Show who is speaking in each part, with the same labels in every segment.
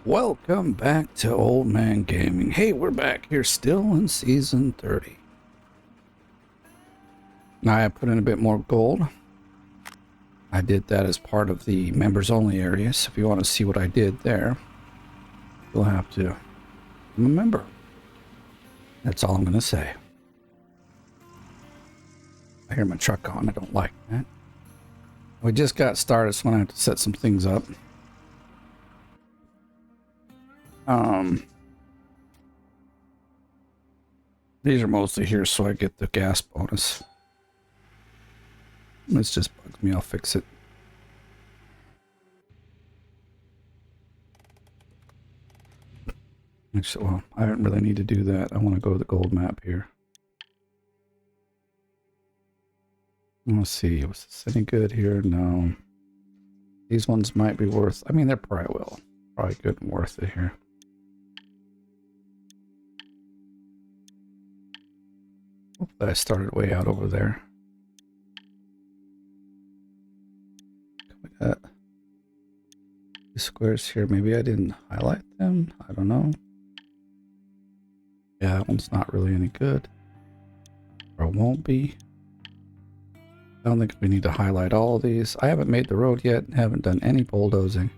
Speaker 1: Welcome back to Old Man Gaming. Hey, we're back here still in Season 30. Now I put in a bit more gold. I did that as part of the members only area, so if you want to see what I did there, you'll have to remember. That's all I'm going to say. I hear my truck on. I don't like that. We just got started, so I'm going to have to set some things up. These are mostly here so I get the gas bonus. This just bugs me. I'll fix it. Actually, well, I don't really need to do that. I want to go to the gold map here. Let's see. Was this any good here? No. These ones might be worth... I mean, they're probably good and worth it here. Hopefully I started way out over there. We got these squares here. Maybe I didn't highlight them. I don't know. Yeah, that one's not really any good. Or it won't be. I don't think we need to highlight all of these. I haven't made the road yet. Haven't done any bulldozing.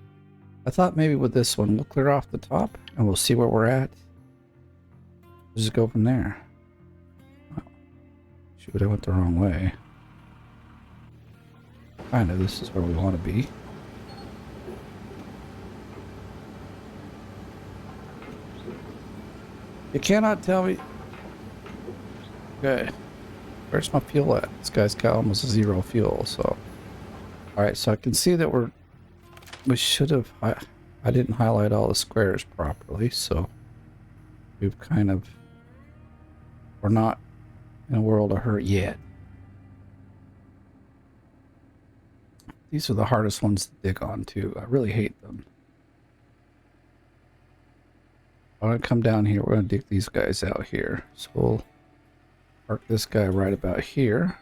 Speaker 1: I thought maybe with this one we'll clear off the top and we'll see where we're at. We'll just go from there. Oh, shoot, I went the wrong way. Kinda, this is where we want to be. You cannot tell me... Okay. Where's my fuel at? This guy's got almost 0 fuel, so... Alright, so I can see that we should have... I didn't highlight all the squares properly, so... We've kind of... We're not in a world of hurt yet. These are the hardest ones to dig on, too. I really hate them. I'm going to come down here. We're going to dig these guys out here. So we'll park this guy right about here.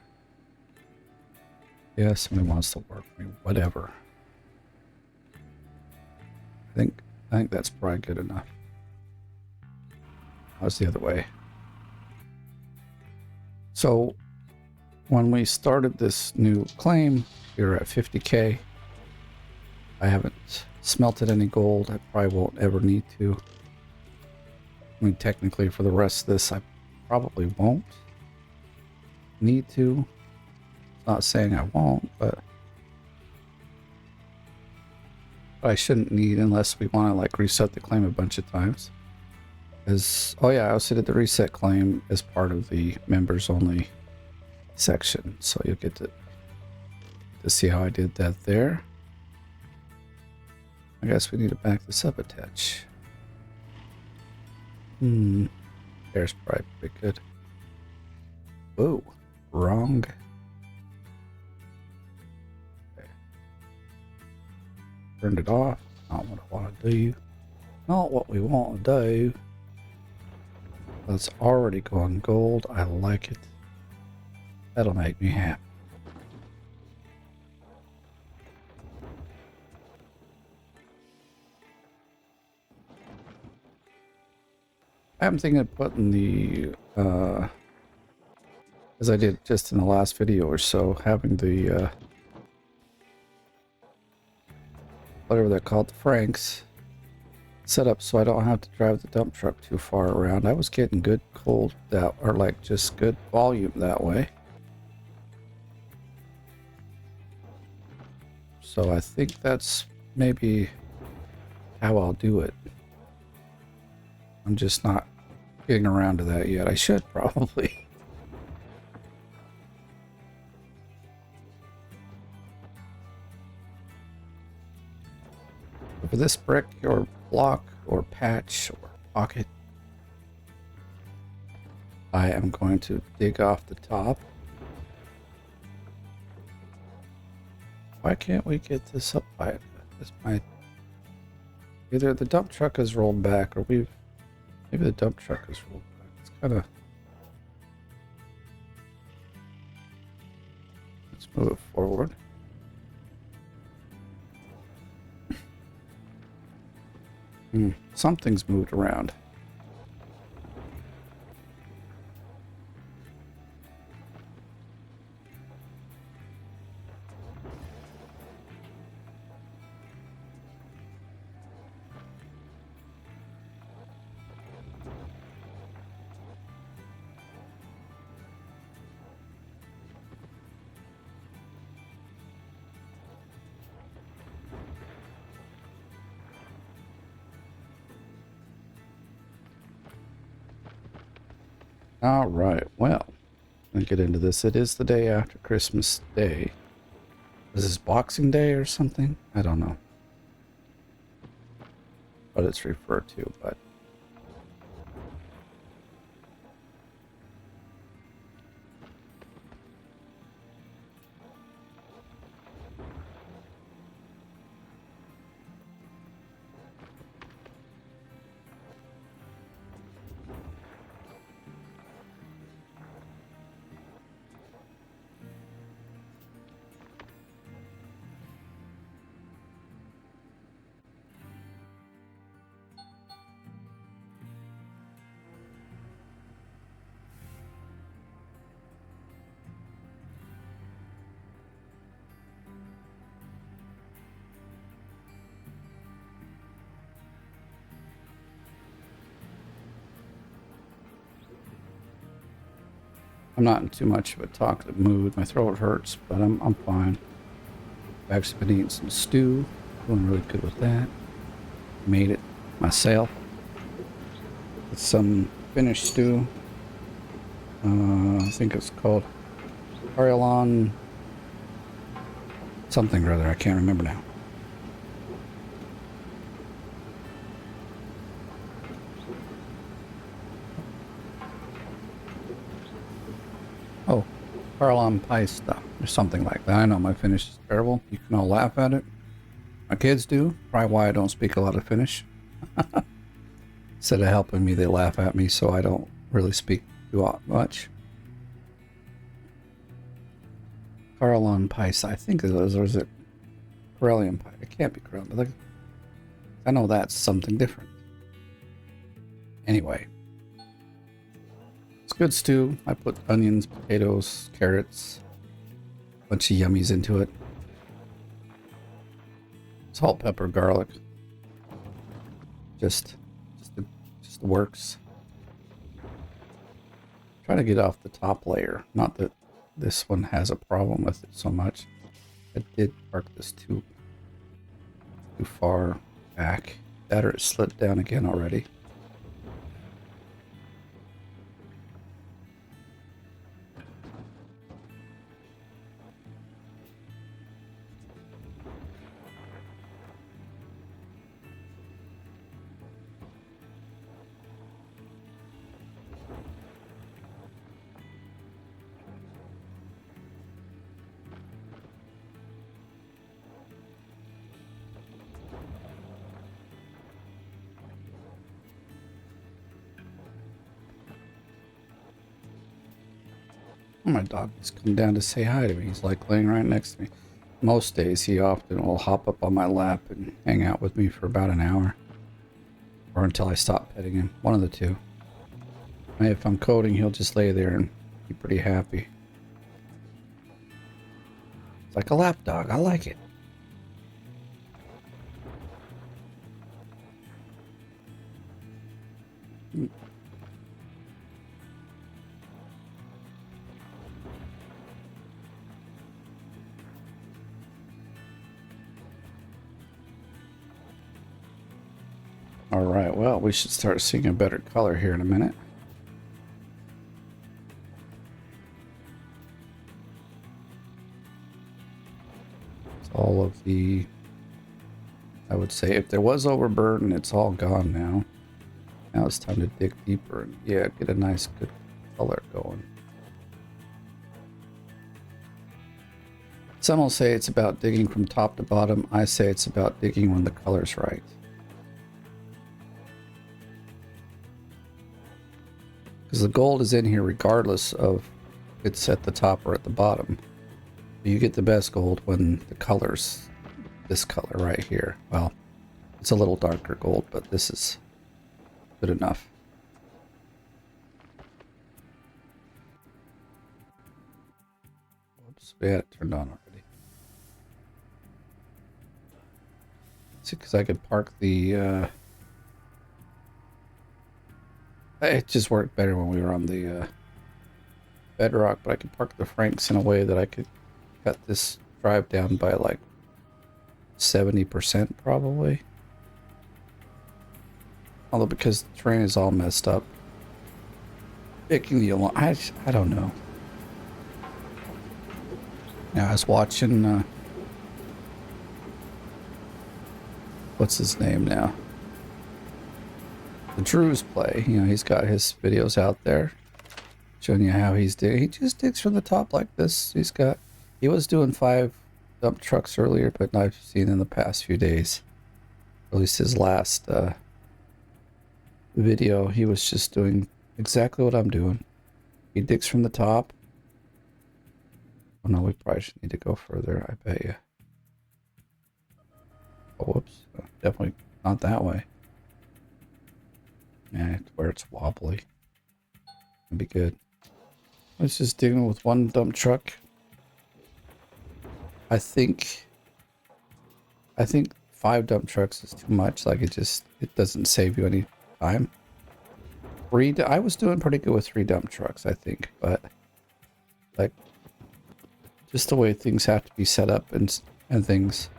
Speaker 1: Yeah, somebody wants to work me. Whatever. I think that's probably good enough. How's the other way? So when we started this new claim, we were at 50k. I haven't smelted any gold. I probably won't ever need to. I mean, technically for the rest of this, I probably won't need to. Not saying I won't, but I shouldn't need unless we want to like reset the claim a bunch of times. Oh yeah, I also did the reset claim as part of the members only section, so you'll get to see how I did that there. I guess we need to back this up a touch. There's probably pretty good. Whoa, wrong. Okay. Turned it off. Not what I want to do. Not what we want to do. That's already gone gold. I like it. That'll make me happy. I'm thinking of putting the, as I did just in the last video or so, having the, whatever they're called, the Franks, set up so I don't have to drive the dump truck too far around. I was getting good cold that, or like just good volume that way. So I think that's maybe how I'll do it. I'm just not getting around to that yet. I should probably. For this brick or block or patch or pocket, I am going to dig off the top. Why can't we get this up by this? Either the dump truck is rolled back or maybe the dump truck is rolled back. It's kind of... Let's move it forward. Something's moved around. All right, well, let's get into this. It is the day after Christmas Day. Is this Boxing Day or something? I don't know what it's referred to, but I'm not in too much of a talkative mood. My throat hurts, but I'm fine. I've actually been eating some stew. Doing really good with that. Made it myself. It's some Finnish stew. I think it's called Karjalan something or other. I can't remember now. Oh, Karjalan paista or something like that. I know my Finnish is terrible. You can all laugh at it. My kids do. Probably why I don't speak a lot of Finnish. Instead of helping me, they laugh at me, so I don't really speak too much. Karjalan paisa, I think it is, or is it Karelian pie? It can't be Karelian, but I know that's something different. Anyway, it's good stew. I put onions, potatoes, carrots, a bunch of yummies into it. Salt, pepper, garlic. Just works. Try to get off the top layer. Not that this one has a problem with it so much. I did park this too far back. That or it slid down again already. My dog has come down to say hi to me. He's like laying right next to me. Most days he often will hop up on my lap and hang out with me for about an hour. Or until I stop petting him. One of the two. If I'm coding, he'll just lay there and be pretty happy. It's like a lap dog. I like it. Alright, well, we should start seeing a better color here in a minute. It's all of the, I would say, if there was overburden, it's all gone now. Now it's time to dig deeper and, yeah, get a nice, good color going. Some will say it's about digging from top to bottom. I say it's about digging when the color's right. Because the gold is in here regardless of it's at the top or at the bottom. You get the best gold when the color's this color right here. Well, It's a little darker gold, but this is good enough. Oops, we had it turned on already. See, because I could park the... it just worked better when we were on the bedrock, but I could park the Franks in a way that I could cut this drive down by like 70% probably. Although because the terrain is all messed up, picking the alarm, I don't know. Yeah, I was watching, what's his name now? The Drews play. You know, he's got his videos out there showing you how he's digging. He just digs from the top like this. He was doing 5 dump trucks earlier, but I've seen in the past few days, at least his last video, he was just doing exactly what I'm doing. He digs from the top. Oh no, we probably should need to go further, I bet you. Oh, whoops. Definitely not that way. Yeah, it's where it's wobbly. It'd be good. Let's just dig in with one dump truck. I think 5 dump trucks is too much. Like it doesn't save you any time. I was doing pretty good with 3 dump trucks, I think, but like just the way things have to be set up and things.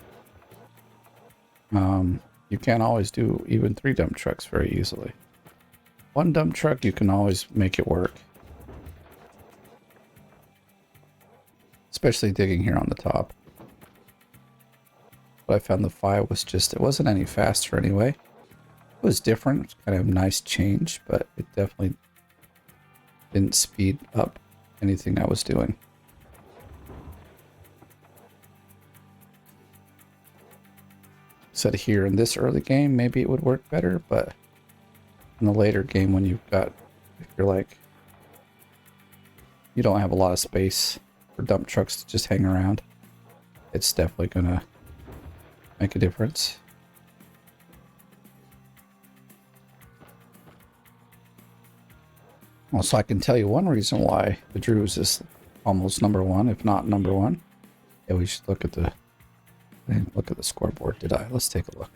Speaker 1: You can't always do even 3 dump trucks very easily. 1 dump truck, you can always make it work. Especially digging here on the top. But I found the 5 was just, it wasn't any faster anyway. It was different, it was kind of a nice change, but it definitely didn't speed up anything I was doing. Said here in this early game, maybe it would work better, but in the later game when if you're like, you don't have a lot of space for dump trucks to just hang around, it's definitely gonna make a difference. Also, I can tell you one reason why the Drews is almost #1, if not #1. Yeah, we should look at the... I didn't look at the scoreboard, did I? Let's take a look.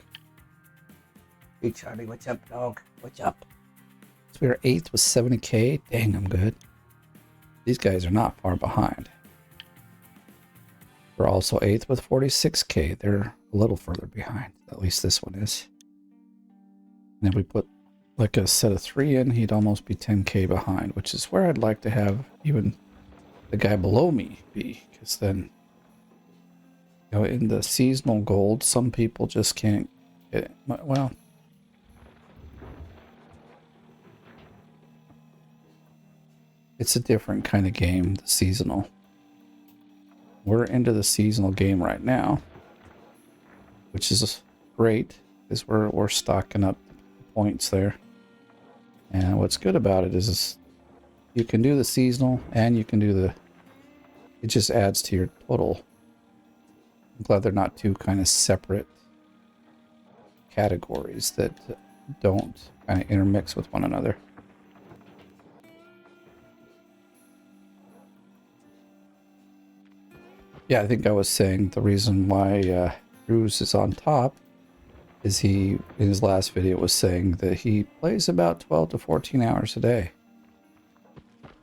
Speaker 1: Hey Charlie, what's up, dog? What's up? So we are 8th with 70k. Dang, I'm good. These guys are not far behind. We're also 8th with 46k. They're a little further behind. At least this one is. And if we put like a set of 3 in, he'd almost be 10k behind, which is where I'd like to have even the guy below me be, because then, you know, in the seasonal gold, some people just can't get it. Well, it's a different kind of game, the seasonal. We're into the seasonal game right now, which is great, because we're stocking up points there. And what's good about it is you can do the seasonal and you can do it just adds to your total. I'm glad they're not 2 kind of separate categories that don't kind of intermix with one another. Yeah, I think I was saying the reason why Drews is on top is he, in his last video, was saying that he plays about 12 to 14 hours a day.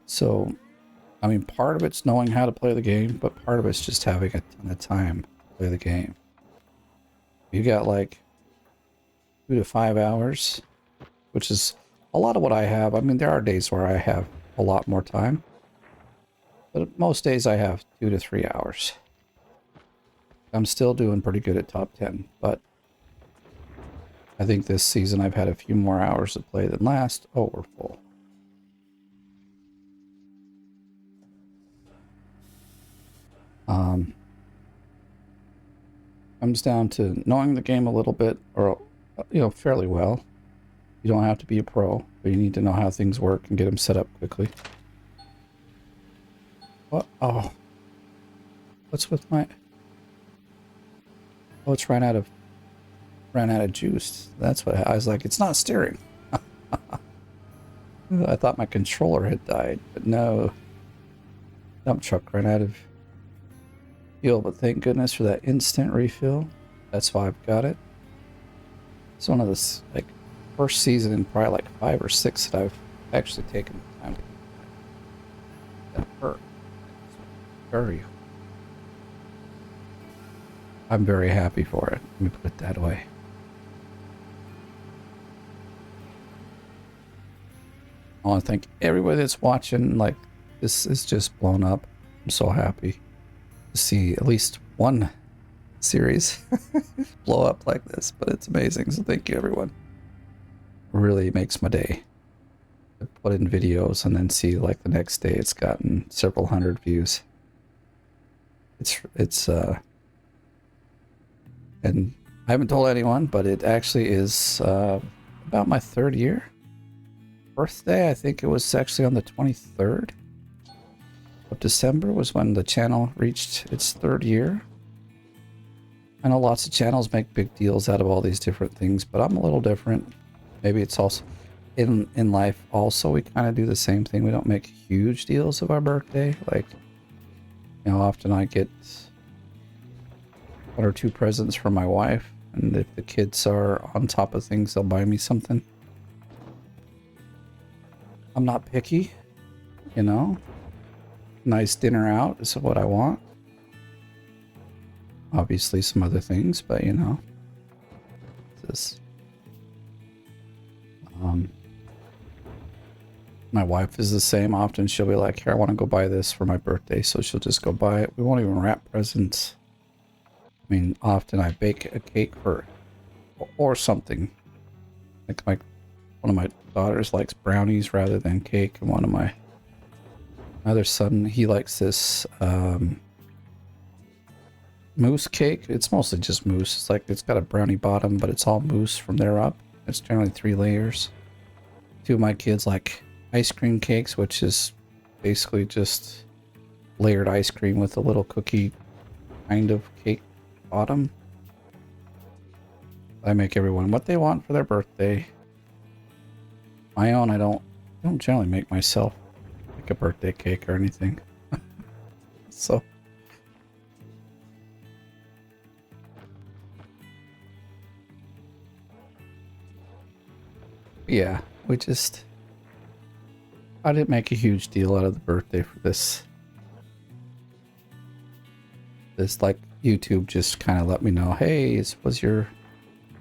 Speaker 1: So, I mean, part of it's knowing how to play the game, but part of it's just having a ton of time to play the game. You got like 2 to 5 hours, which is a lot of what I have. I mean, there are days where I have a lot more time, but most days I have 2 to 3 hours. I'm still doing pretty good at top 10, but I think this season I've had a few more hours to play than last. Oh, we're full. Comes down to knowing the game a little bit, or, you know, fairly well. You don't have to be a pro, but you need to know how things work and get them set up quickly. What? Oh. What's with my... Oh, it's ran out of... ran out of juice. That's what I was like, it's not steering. I thought my controller had died, but no. Dump truck ran out of fuel, but thank goodness for that instant refill. That's why I've got it. It's one of the like first season in probably like 5 or 6 that I've actually taken the time to get that perk. I'm very happy for it. Let me put it that way. I want to thank everybody that's watching. Like, this is just blown up. I'm so happy to see at least one series blow up like this, but it's amazing. So thank you, everyone. Really makes my day. I put in videos and then see like the next day it's gotten several hundred views. It's and I haven't told anyone, but it actually is about my 3rd year birthday. I think it was actually on the 23rd of December was when the channel reached its 3rd year. I know lots of channels make big deals out of all these different things, but I'm a little different. Maybe it's also in life also we kind of do the same thing. We don't make huge deals of our birthday. Like, you know, often I get 1 or 2 presents from my wife, and if the kids are on top of things, they'll buy me something. I'm not picky, you know. Nice dinner out is what I want. Obviously some other things, but you know, this. My wife is the same. Often she'll be like, here, I want to go buy this for my birthday, so she'll just go buy it. We won't even wrap presents. I mean, often I bake a cake for or something. Like one of my daughters likes brownies rather than cake, and one of my other son, he likes this mousse cake. It's mostly just mousse. It's like it's got a brownie bottom, but it's all mousse from there up. It's generally 3 layers. 2 of my kids like ice cream cakes, which is basically just layered ice cream with a little cookie kind of cake bottom. I make everyone what they want for their birthday. My own, I don't generally make myself like a birthday cake or anything. So yeah, I didn't make a huge deal out of the birthday for this. Like YouTube just kind of let me know, hey, it was your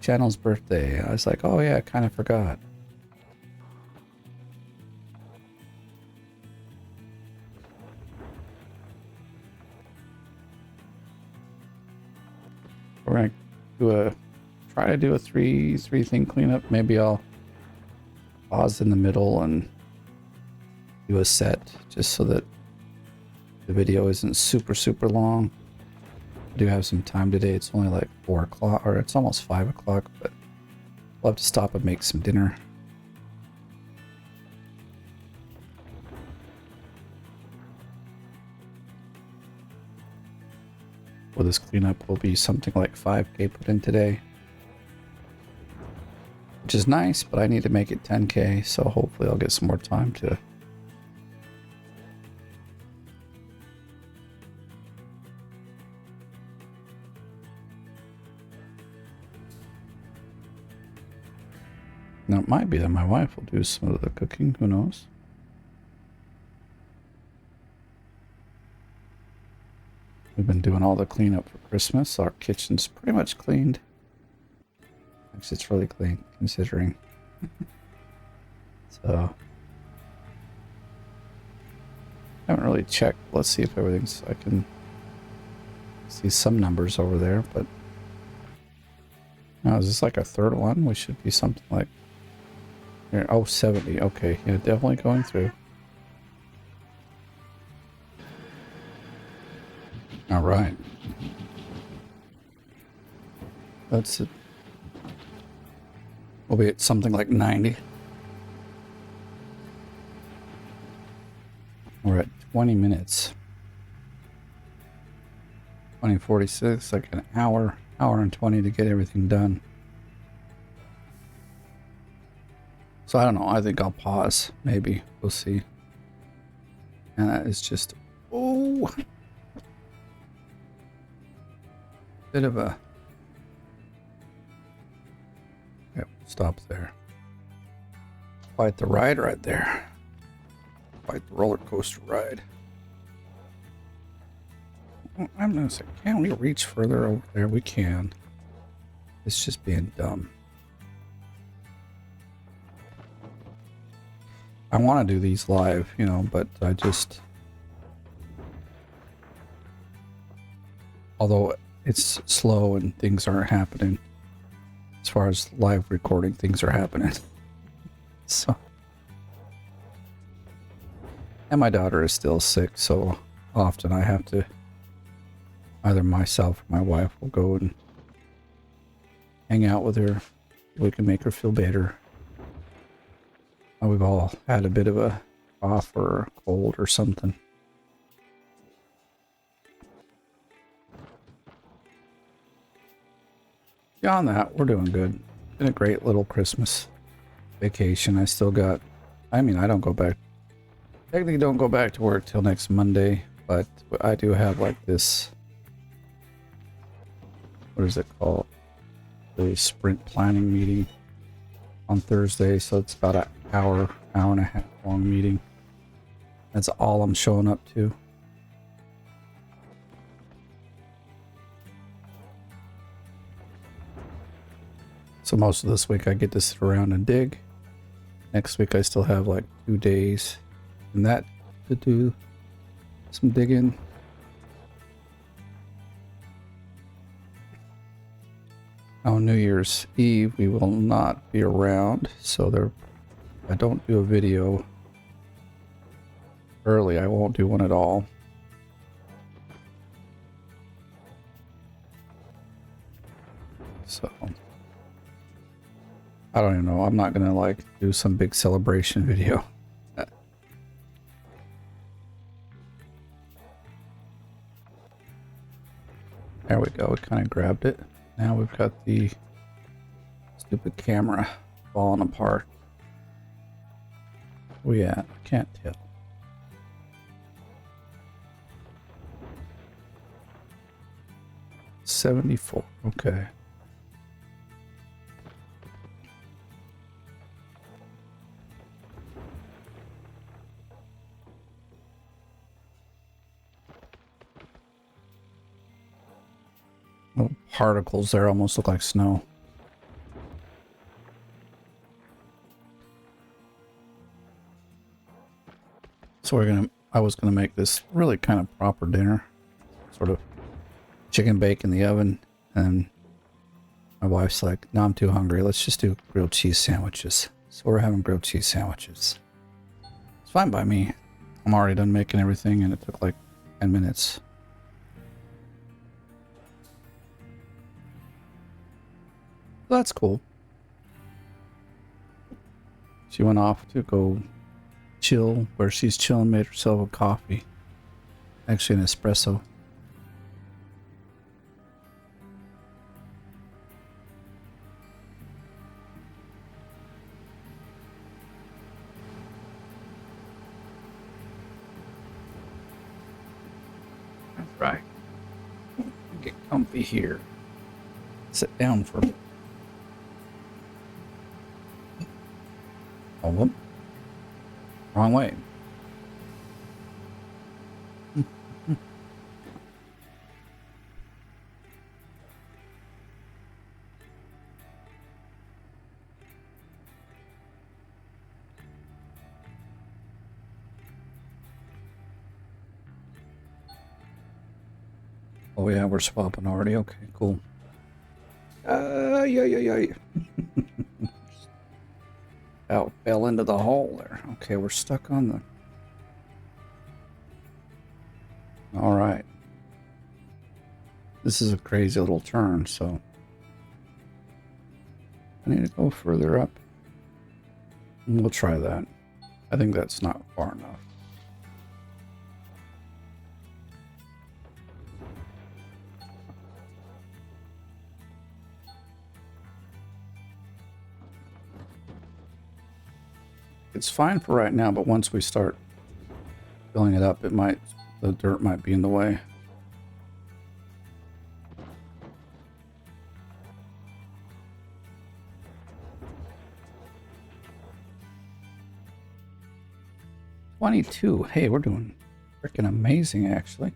Speaker 1: channel's birthday. I was like, oh yeah, I kind of forgot. We're gonna try to do a three thing cleanup. Maybe I'll pause in the middle and do a set just so that the video isn't super long. I do have some time today. It's only like 4 o'clock, or it's almost 5 o'clock, but we'll have to stop and make some dinner. Well, this cleanup will be something like 5K put in today, which is nice, but I need to make it 10K, so hopefully I'll get some more time to now. It might be that my wife will do some of the cooking, who knows. We've been doing all the cleanup for Christmas. Our kitchen's pretty much cleaned. Actually, it's really clean, considering. So, I haven't really checked. Let's see if everything's... I can see some numbers over there, but... No, is this like a 3rd one? We should be something like... Here, oh, 70. Okay, yeah, definitely going through. All right. That's it. We'll be at something like 90. We're at 20 minutes. 20:46, like an hour and 20 to get everything done. So I don't know. I think I'll pause. Maybe. We'll see. And that is just, oh, bit of a, yep, stop there. Quite the ride right there. Quite the roller coaster ride. I'm gonna say, can we reach further over there? We can. It's just being dumb. I want to do these live, you know, but I just, although it's slow and things aren't happening, as far as live recording, things are happening. So, and my daughter is still sick, so often I have to, either myself or my wife will go and hang out with her. We can make her feel better. We've all had a bit of a cough or a cold or something. Beyond that, we're doing good. Been a great little Christmas vacation. I still got, I mean, I don't go back, technically don't go back to work till next Monday, but I do have like this, what is it called? The sprint planning meeting on Thursday. So it's about an hour and a half long meeting. That's all I'm showing up to. So most of this week I get to sit around and dig. Next week I still have like 2 days and that to do some digging. On New Year's Eve we will not be around, so I don't do a video early. I won't do one at all. So I don't even know. I'm not gonna like do some big celebration video. There we go. We kind of grabbed it. Now we've got the stupid camera falling apart. Where we at? I can't tell. $74. Okay. Little particles there almost look like snow. So I was gonna make this really kind of proper dinner, sort of chicken bake in the oven, and my wife's like, no, I'm too hungry, let's just do grilled cheese sandwiches. So we're having grilled cheese sandwiches. It's fine by me. I'm already done making everything and it took like 10 minutes. That's cool. She went off to go chill where she's chilling, made herself a coffee. Actually an espresso. Right. Get comfy here. Sit down for a minute. Oh, whoop. Wrong way. Oh yeah, we're swapping already. Okay, cool. Yeah. Out fell into the hole there. Okay, we're stuck on the... All right. This is a crazy little turn, so I need to go further up. We'll try that. I think that's not far enough. It's fine for right now, but once we start filling it up, the dirt might be in the way. $22. Hey, we're doing freaking amazing, actually.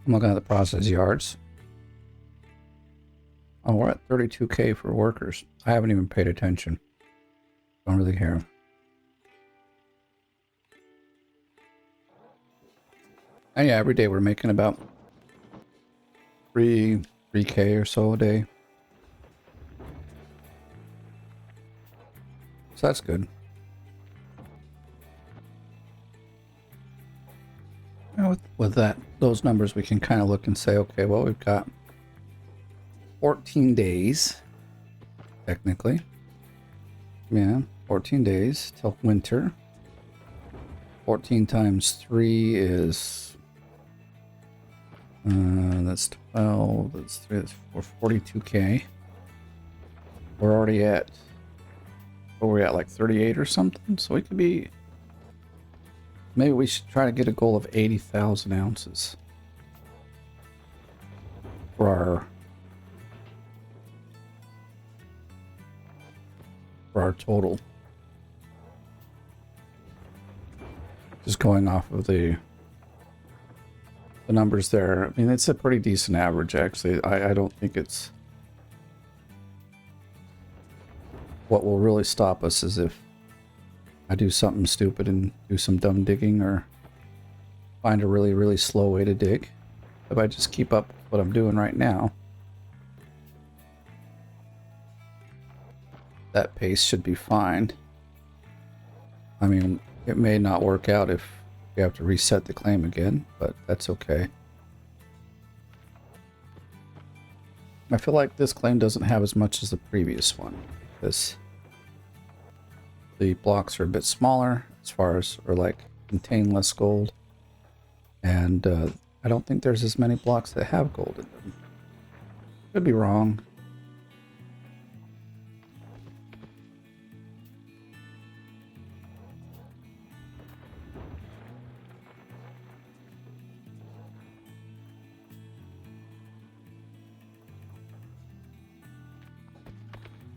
Speaker 1: I'm looking at the process yards. Oh, we're at 32K for workers. I haven't even paid attention. Don't really care. And yeah, every day we're making about 3K or so a day. So that's good. And with those numbers, we can kind of look and say, okay, well, we've got 14 days, technically. Yeah, 14 days till winter. 14 times 3 is... that's 12, that's 3, that's 42K. We're already at... What were we at, like 38 or something? So we could be... Maybe we should try to get a goal of 80,000 ounces. For our total. Just going off of the numbers there. I mean, it's a pretty decent average, actually. I don't think it's... What will really stop us is if I do something stupid and do some dumb digging or find a really, really slow way to dig. If I just keep up what I'm doing right now, that pace should be fine. I mean, it may not work out if we have to reset the claim again, but that's okay. I feel like this claim doesn't have as much as the previous one because the blocks are a bit smaller as far as, or like contain less gold. And I don't think there's as many blocks that have gold in them. Could be wrong.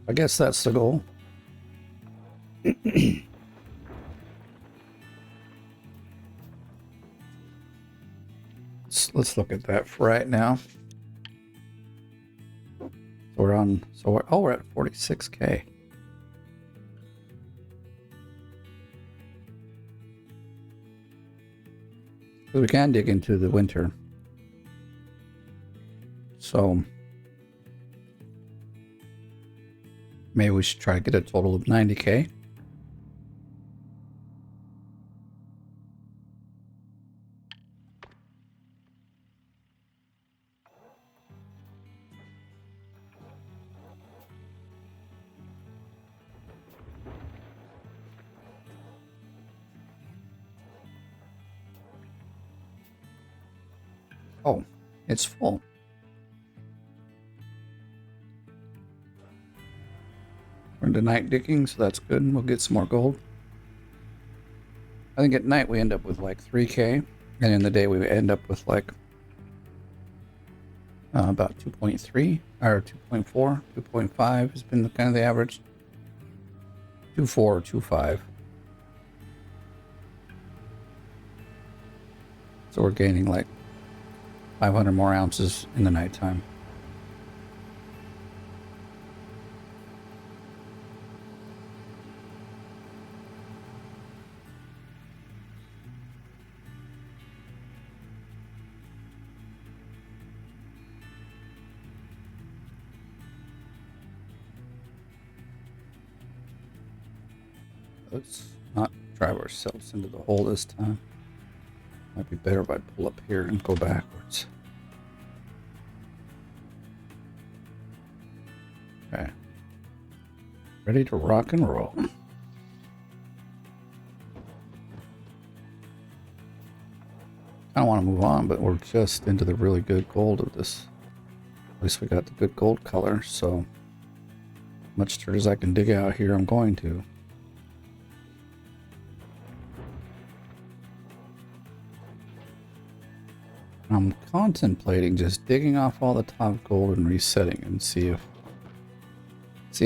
Speaker 1: I guess that's the goal. Let's look at that for right now. So we're at 46K. So we can dig into the winter. So maybe we should try to get a total of 90K. Oh, it's full. We're into night digging, so that's good. We'll get some more gold. I think at night we end up with like 3K, and in the day we end up with like about 2.3 or 2.4, 2.5 has been kind of the average. 2.4 or 2.5. So we're gaining like 500 more ounces in the nighttime. Let's not drive ourselves into the hole this time. Might be better if I pull up here and go backwards. Okay. Ready to rock and roll. I want to move on, but we're just into the really good gold of this. At least we got the good gold color, so Much dirt as I can dig out here, I'm going to. I'm contemplating just digging off all the top gold and resetting and see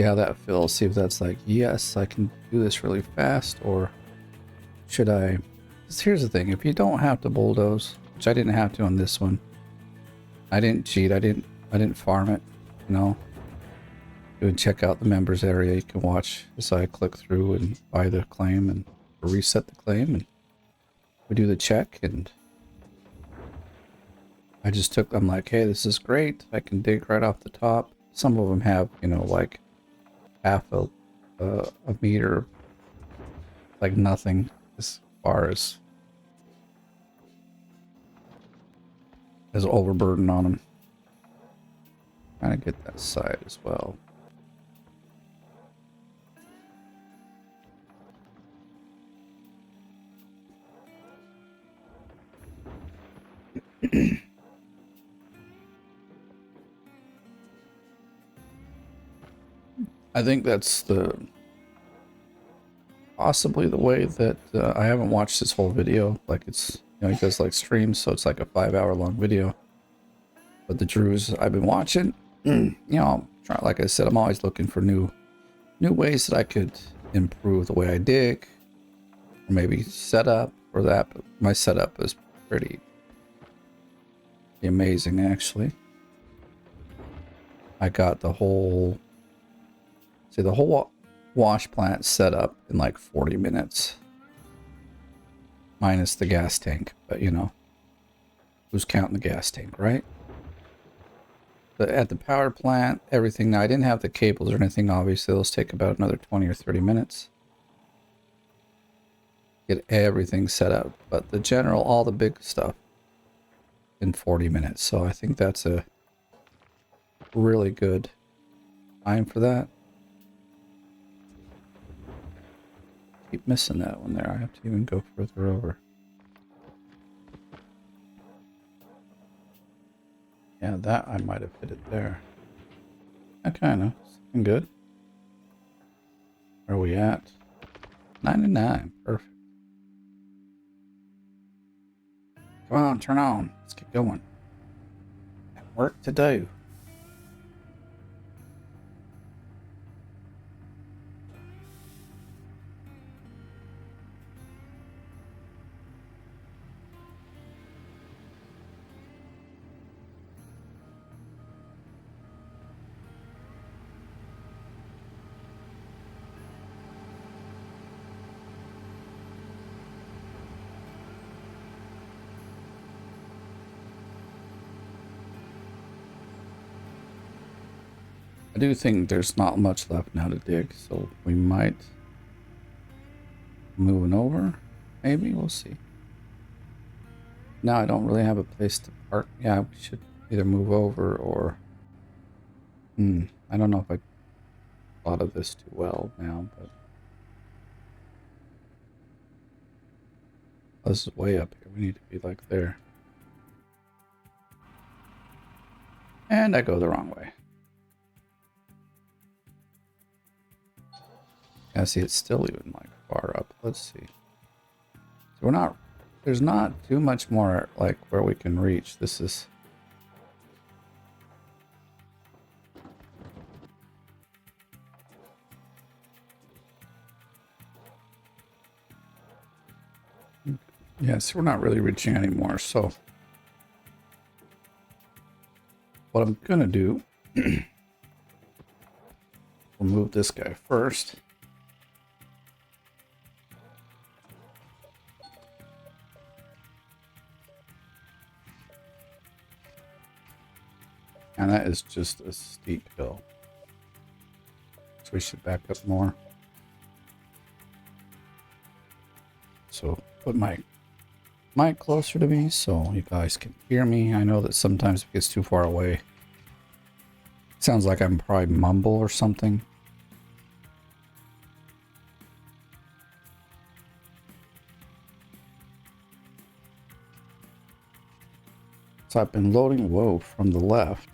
Speaker 1: how that feels. See if that's like, yes, I can do this really fast, or should I? Because here's the thing: if you don't have to bulldoze, which I didn't have to on this one, I didn't cheat. I didn't farm it. You know, go and check out the members area. You can watch as I click through and buy the claim and reset the claim, and we do the check. And I just took. I'm like, hey, this is great. I can dig right off the top. Some of them have, you know, like half a meter, like nothing as far as overburden on them. Trying to get that side as well. I think that's possibly the way that I haven't watched this whole video. Like, it's, you know, he does like streams, so it's like a 5-hour long video. But the Drews I've been watching, you know, like I said, I'm always looking for new ways that I could improve the way I dig, or maybe setup or that. But my setup is pretty amazing, actually. I got the whole wash plant set up in like 40 minutes, minus the gas tank. But you know, who's counting the gas tank, right? But at the power plant, everything, I didn't have the cables or anything, obviously. Those take about another 20 or 30 minutes. Get everything set up. But the general, all the big stuff, in 40 minutes. So I think that's a really good time for that. Keep missing that one there. I have to even go further over. Yeah, that I might have hit it there. That kind of something good. Where are we at? 99. Perfect. Come on, turn on. Let's get going. Got work to do. I do think there's not much left now to dig, so we might moving over. Maybe we'll see. Now I don't really have a place to park. Yeah, we should either move over or I don't know if I thought of this too well now, but this is way up here. We need to be like there. And I go the wrong way. Yeah, see, it's still even like far up. Let's see. So there's not too much more like where we can reach. This is. Yes, we're not really reaching anymore. So what I'm gonna do, we'll move this guy first. And that is just a steep hill. So we should back up more. So put my mic closer to me so you guys can hear me. I know that sometimes it gets too far away. It sounds like I'm probably mumble or something. So I've been loading, whoa, from the left.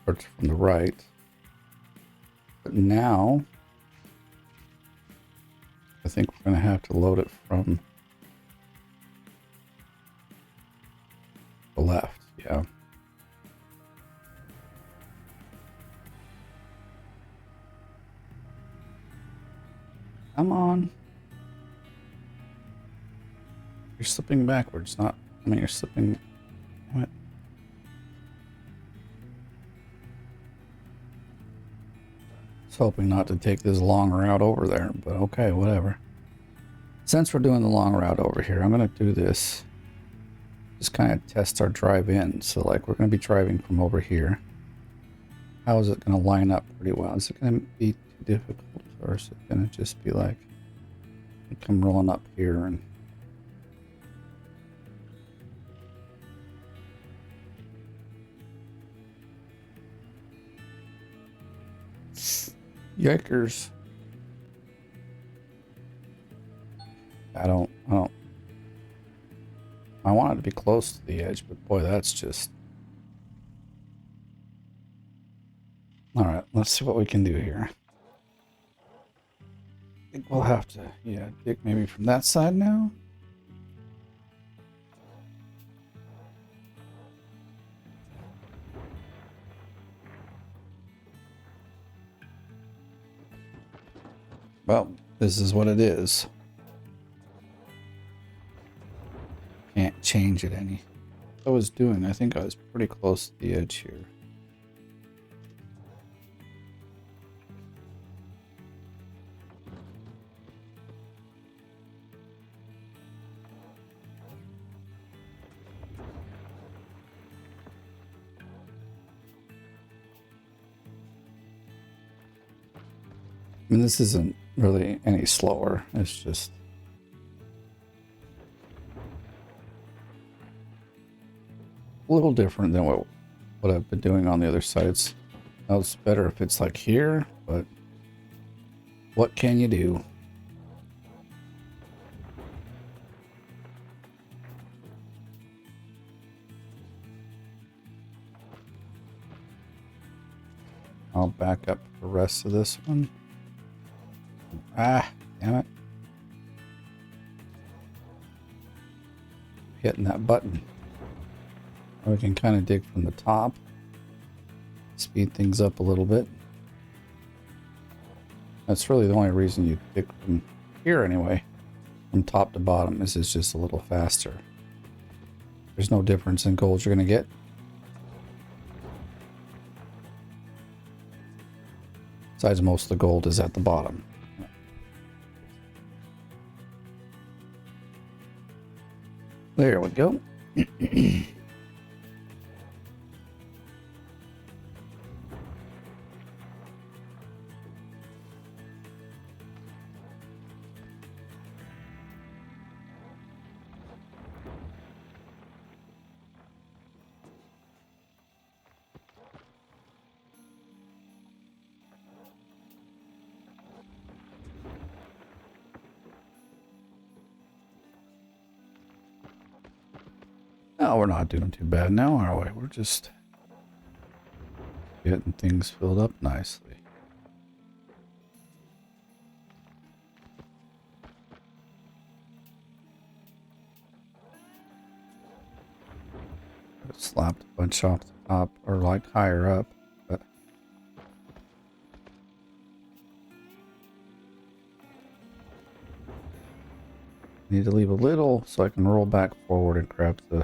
Speaker 1: Or from the right. But now, I think we're going to have to load it from the left. Yeah. Come on. You're slipping backwards, not... I mean, you're slipping... What? I was hoping not to take this long route over there, but okay, whatever. Since we're doing the long route over here, I'm going to do this. Just kind of test our drive in. So, like, we're going to be driving from over here. How is it going to line up pretty well? Is it going to be too difficult? Or is it going to just be like... come rolling up here and... Yikers. I want it to be close to the edge, but boy, that's just... Alright, let's see what we can do here. I think we'll have to, yeah, dig maybe from that side now. Well, this is what it is. Can't change it any. I think I was pretty close to the edge here. I mean, this isn't really any slower. It's just... a little different than what I've been doing on the other sides. Now it's better if it's like here, but what can you do? I'll back up the rest of this one. Ah, damn it. Hitting that button. We can kind of dig from the top. Speed things up a little bit. That's really the only reason you dig from here anyway. From top to bottom is it's just a little faster. There's no difference in gold you're going to get. Besides, most of the gold is at the bottom. There we go. Oh, we're not doing too bad now, are we? We're just getting things filled up nicely. Slapped a bunch off the top, or like higher up, but need to leave a little so I can roll back forward and grab the...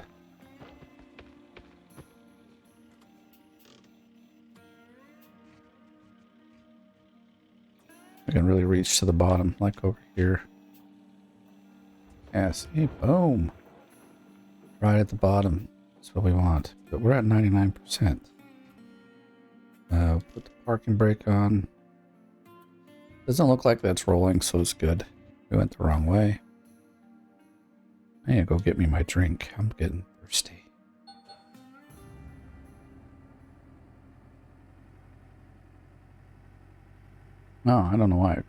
Speaker 1: I can really reach to the bottom, like over here. Yes, hey, boom. Right at the bottom. That's what we want. But we're at 99%. Put the parking brake on. Doesn't look like that's rolling, so it's good. We went the wrong way. I need to go get me my drink. I'm getting thirsty. No, I don't know why.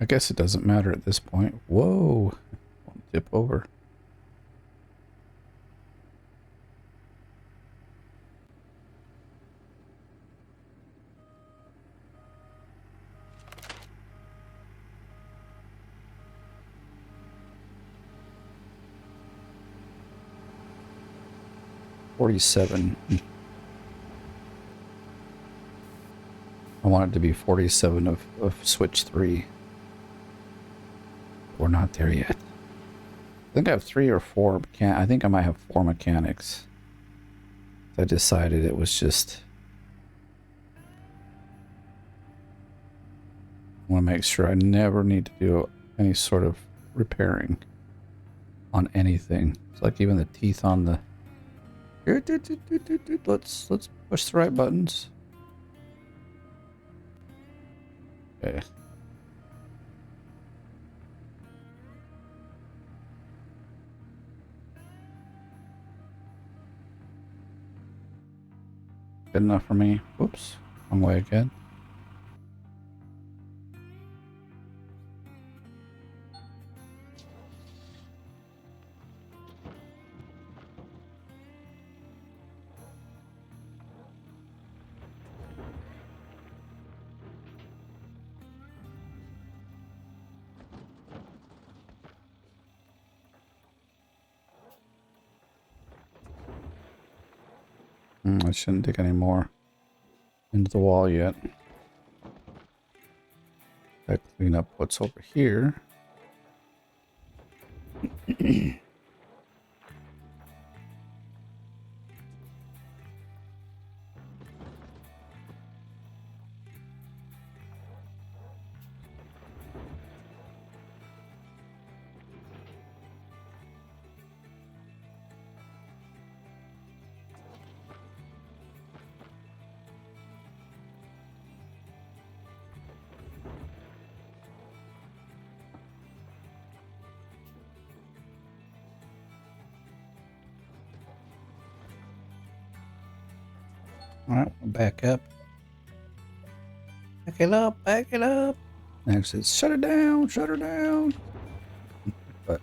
Speaker 1: I guess it doesn't matter at this point. Whoa. Won't tip over. 47. I want it to be 47 of switch 3. We're not there yet. I think I have 3 or 4 I think I might have 4 mechanics. I decided it was just... I want to make sure I never need to do any sort of repairing on anything. It's like even the teeth on the... Let's push the right buttons. Okay. Good enough for me. Whoops. Wrong way again. I shouldn't dig any more into the wall yet. I clean up what's over here. Alright, back up. Back it up, back it up. Next is shut it down, shut her down. But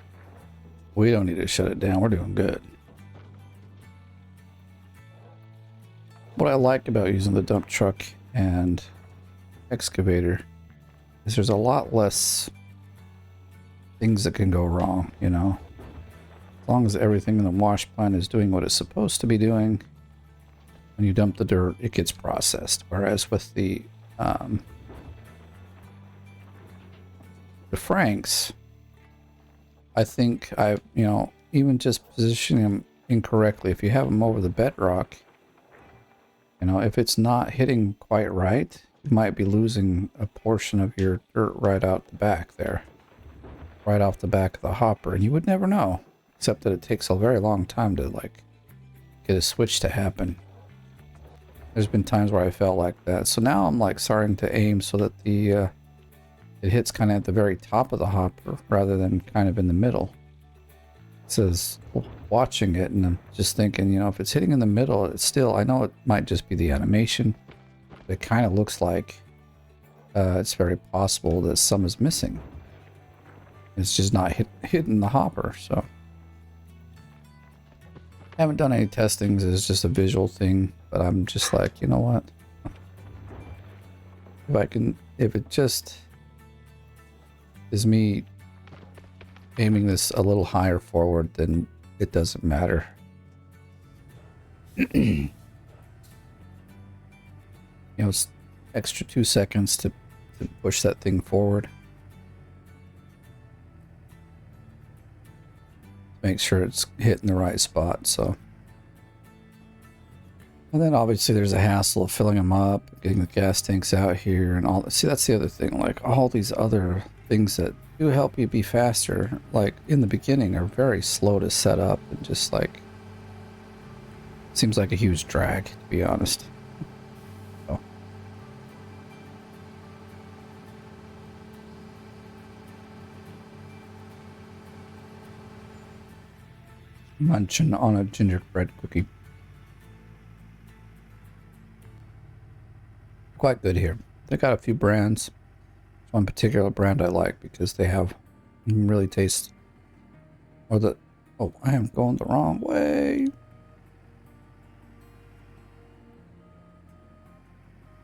Speaker 1: we don't need to shut it down, we're doing good. What I like about using the dump truck and excavator is there's a lot less things that can go wrong, you know. As long as everything in the wash plant is doing what it's supposed to be doing, when you dump the dirt, it gets processed. Whereas with the Franks, I think even just positioning them incorrectly, if you have them over the bedrock, if it's not hitting quite right, you might be losing a portion of your dirt right out the back there, right off the back of the hopper, and you would never know, except that it takes a very long time to get a switch to happen. There's been times where I felt like that. So now I'm starting to aim so that it hits kind of at the very top of the hopper rather than kind of in the middle. It says watching it, and I'm just thinking, if it's hitting in the middle, it's still, I know it might just be the animation, but it kind of looks like it's very possible that some is missing. It's just not hitting the hopper, so. I haven't done any testings, it's just a visual thing, but I'm just like, you know what? If it just is me aiming this a little higher forward, then it doesn't matter. It's extra 2 seconds to push that thing forward. Make sure it's hitting the right spot, so. And then obviously there's a hassle of filling them up, getting the gas tanks out here and all. See, that's the other thing, all these other things that do help you be faster, in the beginning, are very slow to set up and just seems like a huge drag, to be honest. So. Munching on a gingerbread cookie. Quite good here. They got a few brands. One particular brand I like because they have really taste. Oh, I am going the wrong way.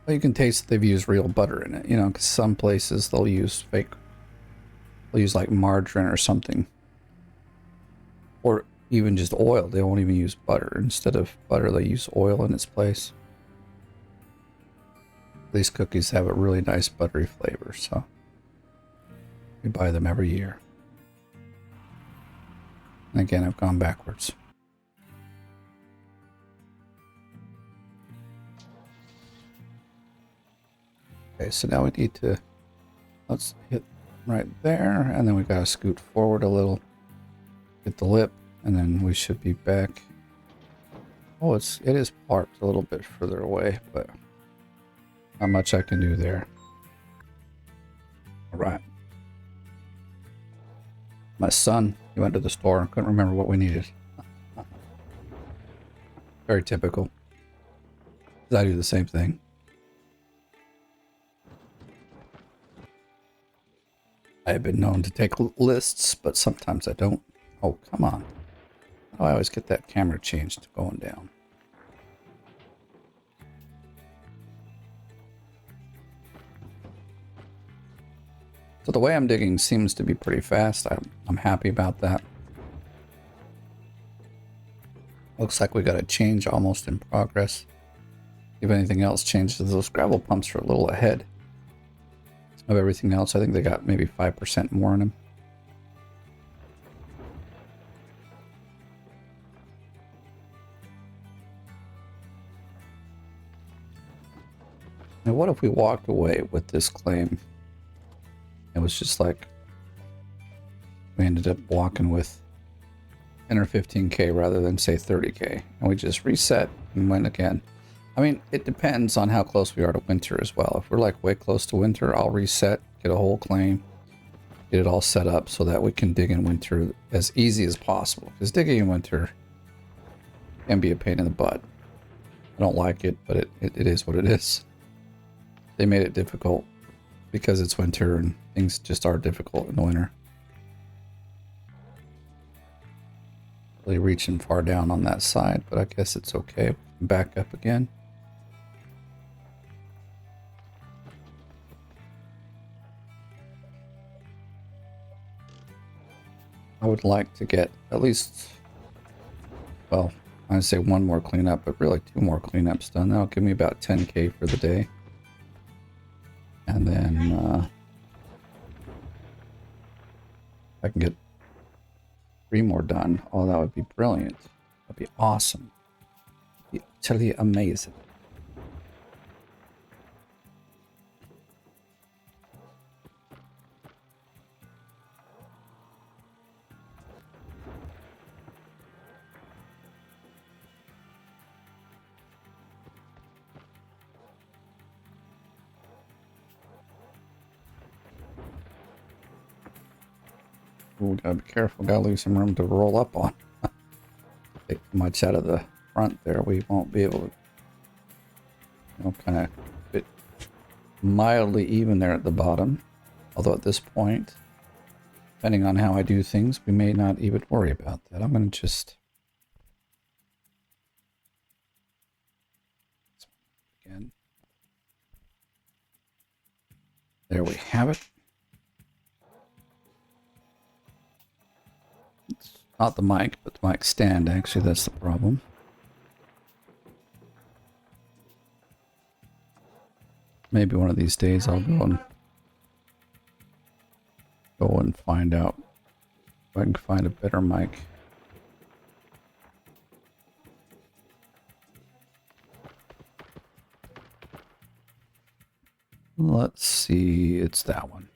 Speaker 1: Well, you can taste that they've used real butter in it, because some places they'll use fake. They'll use margarine or something. Or even just oil. They won't even use butter. Instead of butter, they use oil in its place. These cookies have a really nice buttery flavor, so we buy them every year. And again, I've gone backwards. Okay, so now we need to, let's hit right there, and then we gotta scoot forward a little, get the lip, and then we should be back. Oh, it is parked a little bit further away, but not much I can do there. All right. My son, he went to the store and couldn't remember what we needed. Very typical. I do the same thing. I have been known to take lists, but sometimes I don't. Oh, come on. How do I always get that camera changed going down? So the way I'm digging seems to be pretty fast. I'm happy about that. Looks like we got a change almost in progress. If anything else changes, those gravel pumps are a little ahead of everything else. I think they got maybe 5% more in them. Now, what if we walked away with this claim? It was just like we ended up walking with 10 or 15K rather than say 30K, and we just reset and went again. I mean, it depends on how close we are to winter as well. If we're like way close to winter, I'll reset, get a whole claim, get it all set up so that we can dig in winter as easy as possible. Because digging in winter can be a pain in the butt. I don't like it, but it is what it is. They made it difficult because it's winter and things just are difficult in the winter. Really reaching far down on that side, but I guess it's okay. Back up again. I would like to get at least, well, I'd say one more cleanup, but really 2 more cleanups done. That'll give me about 10K for the day. And then I can get 3 more done. Oh, that would be brilliant. That'd be awesome. That'd be utterly amazing. Ooh, gotta be careful. Gotta leave some room to roll up on. Take too much out of the front there. We won't be able to, you know, kind of bit mildly even there at the bottom. Although at this point, depending on how I do things, we may not even worry about that. I'm going to just... again. There we have it. It's not the mic, but the mic stand, actually. That's the problem. Maybe one of these days I'll go and find out if I can find a better mic. Let's see, it's that one.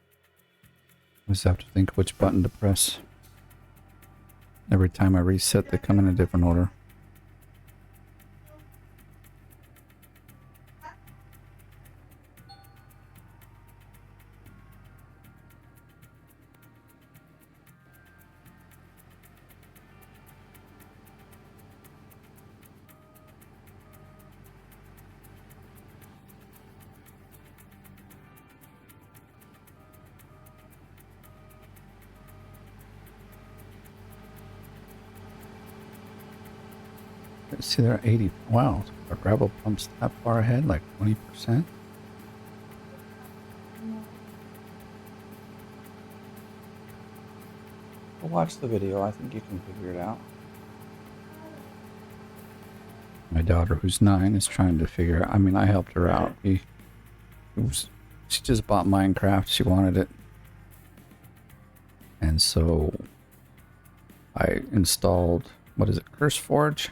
Speaker 1: I just have to think which button to press. Every time I reset, they come in a different order. See, they're 80. Wow, our gravel pumps that far ahead, like 20%. Well, watch the video. I think you can figure it out. My daughter, who's 9, is trying to figure out. I mean, I helped her out. She just bought Minecraft. She wanted it. And so I installed, what is it, CurseForge?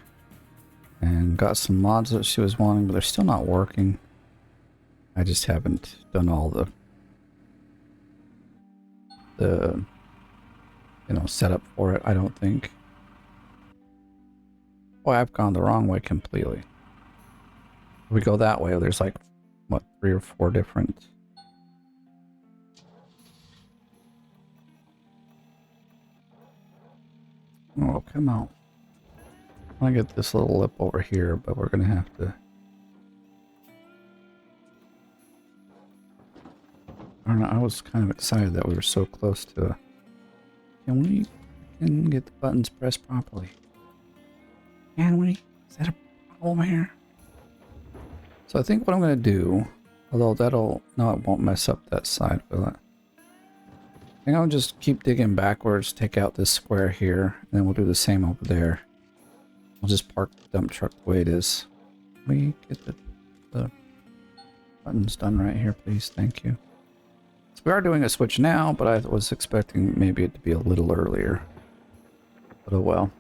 Speaker 1: And got some mods that she was wanting, but they're still not working. I just haven't done all the setup for it, I don't think. Boy, I've gone the wrong way completely. If we go that way, there's like, what, 3 or 4 different... Oh, come on. I get this little lip over here, but we're gonna have to... I don't know, I was kind of excited that we were so close to... Can we get the buttons pressed properly? Can we? Is that a problem here? So I think what I'm gonna do, although that'll... No, it won't mess up that side, will it? I think I'll just keep digging backwards, take out this square here, and then we'll do the same over there. I'll just park the dump truck the way it is. Can we get the buttons done right here, please? Thank you. So we are doing a switch now, but I was expecting maybe it to be a little earlier. But oh well.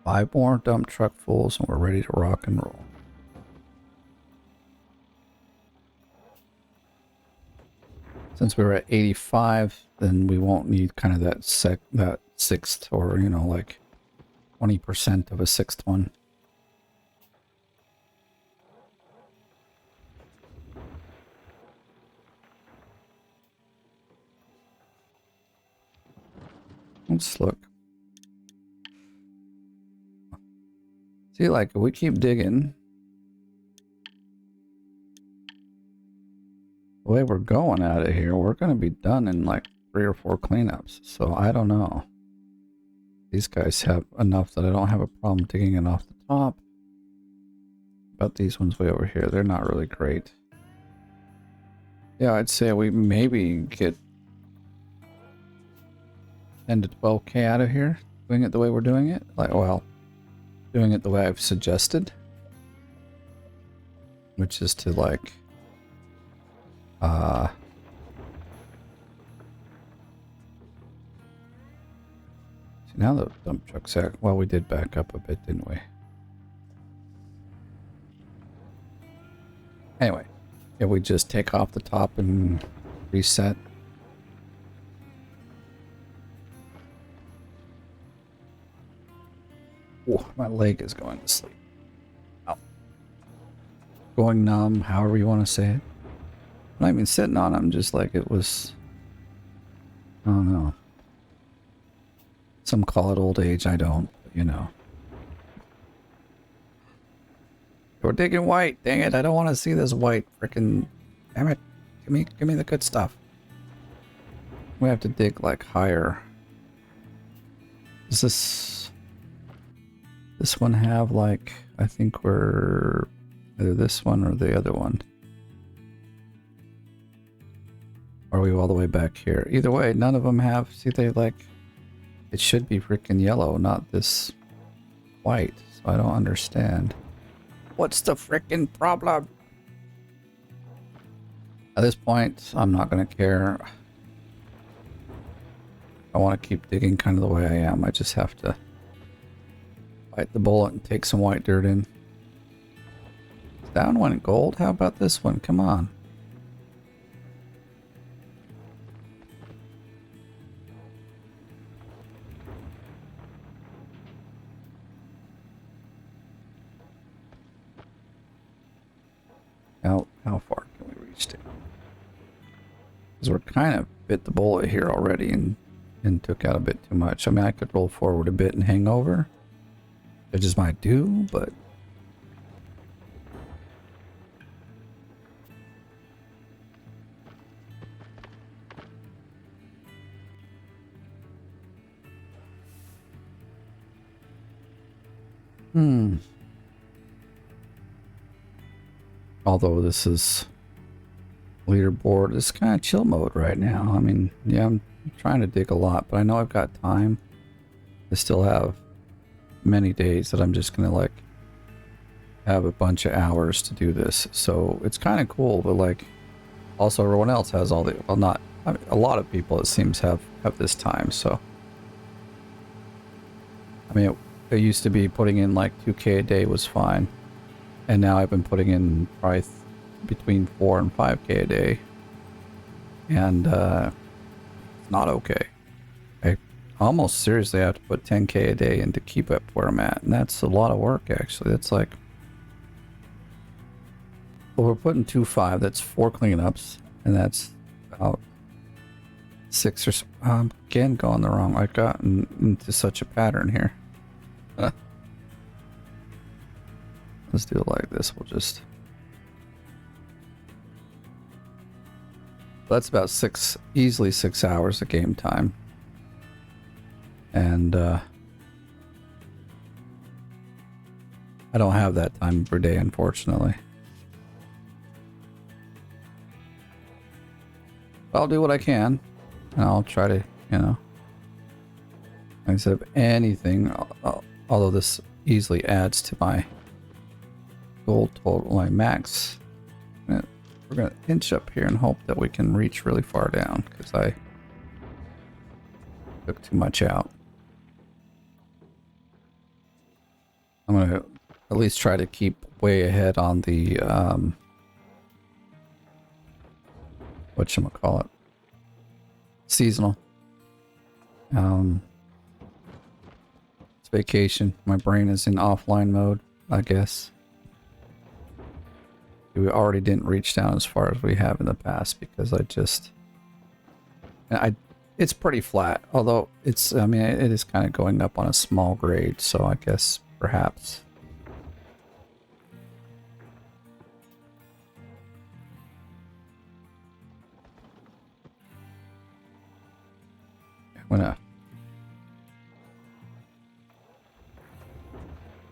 Speaker 1: 5 more dump truck fulls and we're ready to rock and roll. Since we were at 85, then we won't need kind of that sixth, or, you know, like 20% of a sixth one. Let's look. See, like, if we keep digging, the way we're going at it here, we're going to be done in like 3 or 4 cleanups. So I don't know. These guys have enough that I don't have a problem digging it off the top. But these ones way over here, they're not really great. Yeah, I'd say we maybe get 10 to 12k out of here, doing it the way we're doing it. Like, well, doing it the way I've suggested, which is to like see, now the dump truck's out. Well, we did back up a bit, didn't we? Anyway, if we just take off the top and reset. Oh, my leg is going to sleep. Ow. Going numb, however you want to say it. I'm not even sitting on it, I'm just like it was... I don't know. Some call it old age, I don't, but you know. We're digging white, dang it, I don't want to see this white frickin'... Damn it, give me the good stuff. We have to dig like higher. Is this one have like, I think we're either this one or the other one. Or are we all the way back here? Either way, none of them have, see they like, it should be freaking yellow, not this white. So I don't understand. What's the freaking problem? At this point, I'm not gonna care. I want to keep digging kind of the way I am. I just have to bite the bullet and take some white dirt in. That one went gold. How about this one? Come on. How far can we reach to? Because we're kind of bit the bullet here already and took out a bit too much. I mean, I could roll forward a bit and hang over. I just might do, but although this is leaderboard, it's kind of chill mode right now. I mean, yeah, I'm trying to dig a lot, but I know I've got time. I still have many days that I'm just gonna like have a bunch of hours to do this, so it's kind of cool. But like, also everyone else has all the well, not I mean, a lot of people it seems have this time. So I mean, it used to be putting in like 2K a day was fine, and now I've been putting in probably between 4 and 5K a day, and it's not okay. I almost seriously have to put 10K a day in to keep up where I'm at, and that's a lot of work actually. That's like, well, we're putting 2.5. That's 4 cleanups, and that's about 6 or so. Again, going the wrong. I've gotten into such a pattern here. Let's do it like this. We'll just. That's about easily 6 hours of game time. And I don't have that time per day, unfortunately. I'll do what I can, and I'll try to, you know, instead of anything, although this easily adds to my gold total, my max. We're going to inch up here and hope that we can reach really far down, because I took too much out. I'm going to at least try to keep way ahead on the, whatchamacallit, seasonal. It's vacation. My brain is in offline mode, I guess. We already didn't reach down as far as we have in the past because it's pretty flat, although it's, I mean, it is kind of going up on a small grade, so I guess perhaps. I'm gonna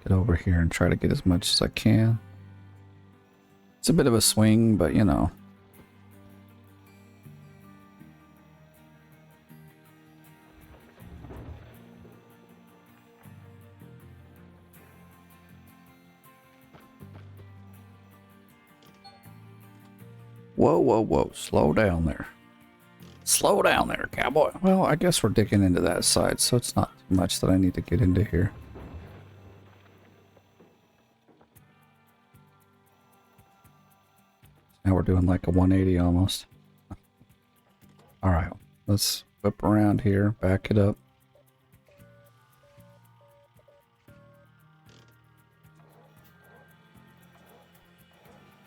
Speaker 1: get over here and try to get as much as I can. It's a bit of a swing, but you know. Whoa, whoa, whoa. Slow down there. Slow down there, cowboy. Well, I guess we're digging into that side, so it's not too much that I need to get into here. Now we're doing like a 180 almost. Alright, let's whip around here, back it up.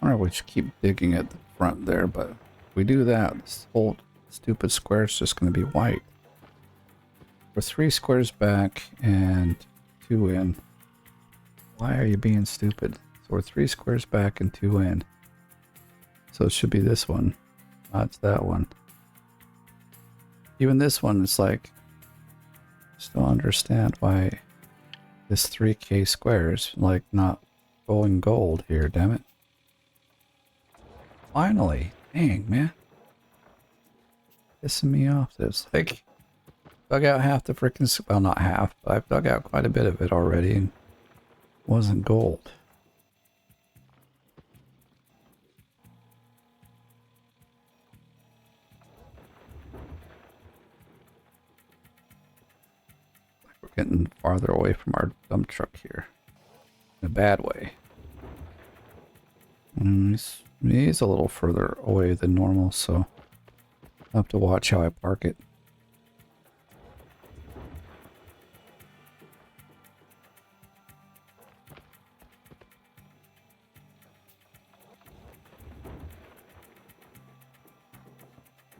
Speaker 1: Alright, we should keep digging at the front there, but if we do that, this whole stupid square is just going to be white. We're 3 squares back and 2 in. Why are you being stupid? So we're 3 squares back and 2 in. So it should be this one. That's that one. Even this one is like, I just don't understand why this 3K square is like not going gold here, damn it. Finally. Dang, man. Pissing me off. It's like, dug out half the freaking, well, not half, but I've dug out quite a bit of it already and wasn't gold. We're getting farther away from our dump truck here. In a bad way. He's a little further away than normal, so I'll have to watch how I park it.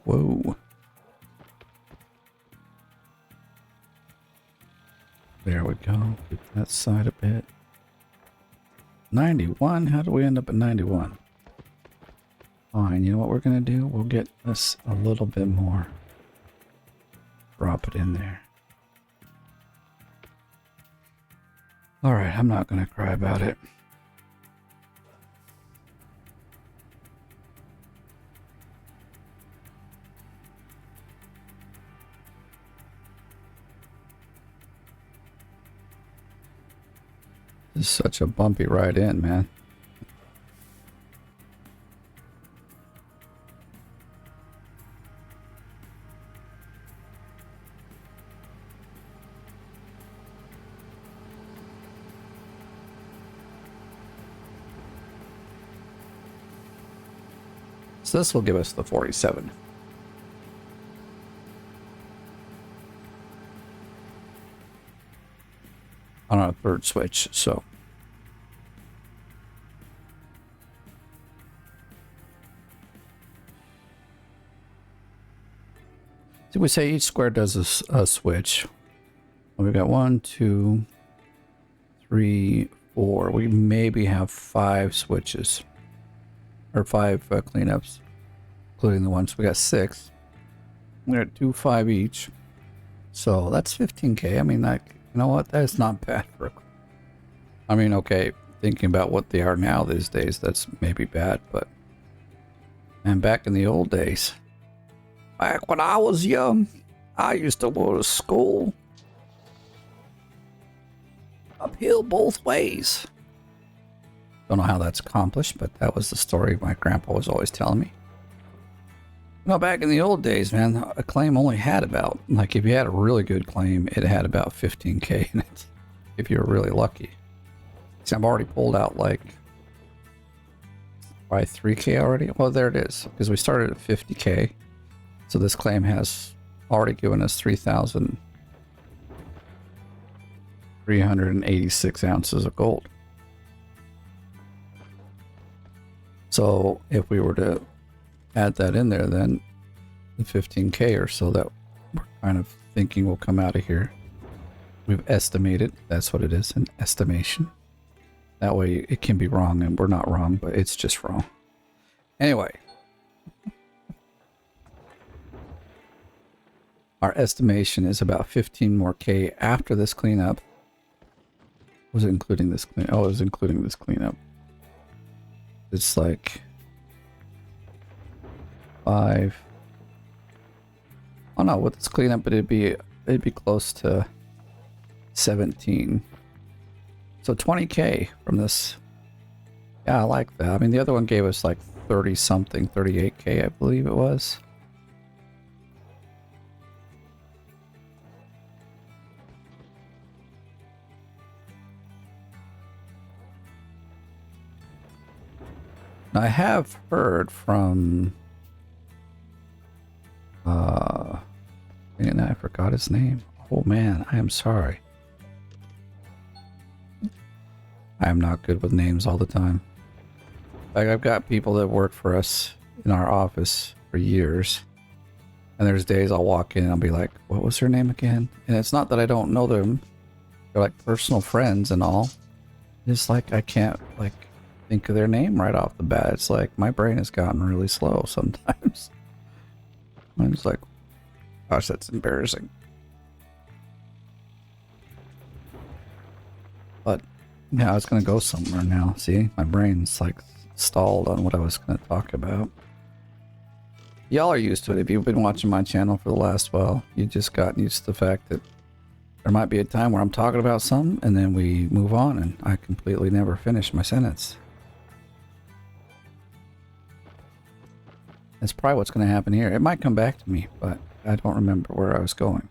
Speaker 1: Whoa. There we go. Get that side a bit. 91? How do we end up at 91? Fine, you know what we're gonna do? We'll get this a little bit more. Drop it in there. Alright, I'm not gonna cry about it. This is such a bumpy ride in, man. So this will give us the 47. On a third switch, so. So we say each square does a switch. We've got 1, 2, 3, 4. We maybe have 5 switches. Or 5 cleanups, including the ones. We got 6. We're at 2, 5 each. So that's 15K. I mean, like, you know what? That's not bad for a... I mean, okay, thinking about what they are now these days, that's maybe bad, but... And back in the old days, back when I was young, I used to go to school uphill both ways. Don't know how that's accomplished, but that was the story my grandpa was always telling me. You know, back in the old days, man, a claim only had about, like, if you had a really good claim, it had about 15K in it, if you were really lucky. See, I've already pulled out, like, by 3K already. Well, there it is, because we started at 50K. So this claim has already given us 3,386 ounces of gold. So if we were to add that in there, then the 15K or so that we're kind of thinking will come out of here, we've estimated. That's what it is, an estimation. That way it can be wrong, and we're not wrong, but it's just wrong. Anyway, our estimation is about 15 more K after this cleanup. Was it including this clean? Oh, it was including this cleanup. It's like 5. Oh no, with this cleanup it'd be close to 17. So 20K from this. Yeah, I like that. I mean, the other one gave us like 30 something, 38K, I believe it was. I have heard from and I forgot his name. Oh man, I am sorry. I am not good with names all the time. Like, I've got people that work for us in our office for years, and there's days I'll walk in and I'll be like, what was her name again? And it's not that I don't know them. They're like personal friends and all. It's like I can't like think of their name right off the bat. It's like my brain has gotten really slow sometimes. I'm just like, gosh, that's embarrassing. But yeah, I was gonna go somewhere now. See, my brain's like stalled on what I was gonna talk about. Y'all are used to it. If you've been watching my channel for the last while, you just got used to the fact that there might be a time where I'm talking about something and then we move on and I completely never finish my sentence. That's probably what's going to happen here. It might come back to me, but I don't remember where I was going.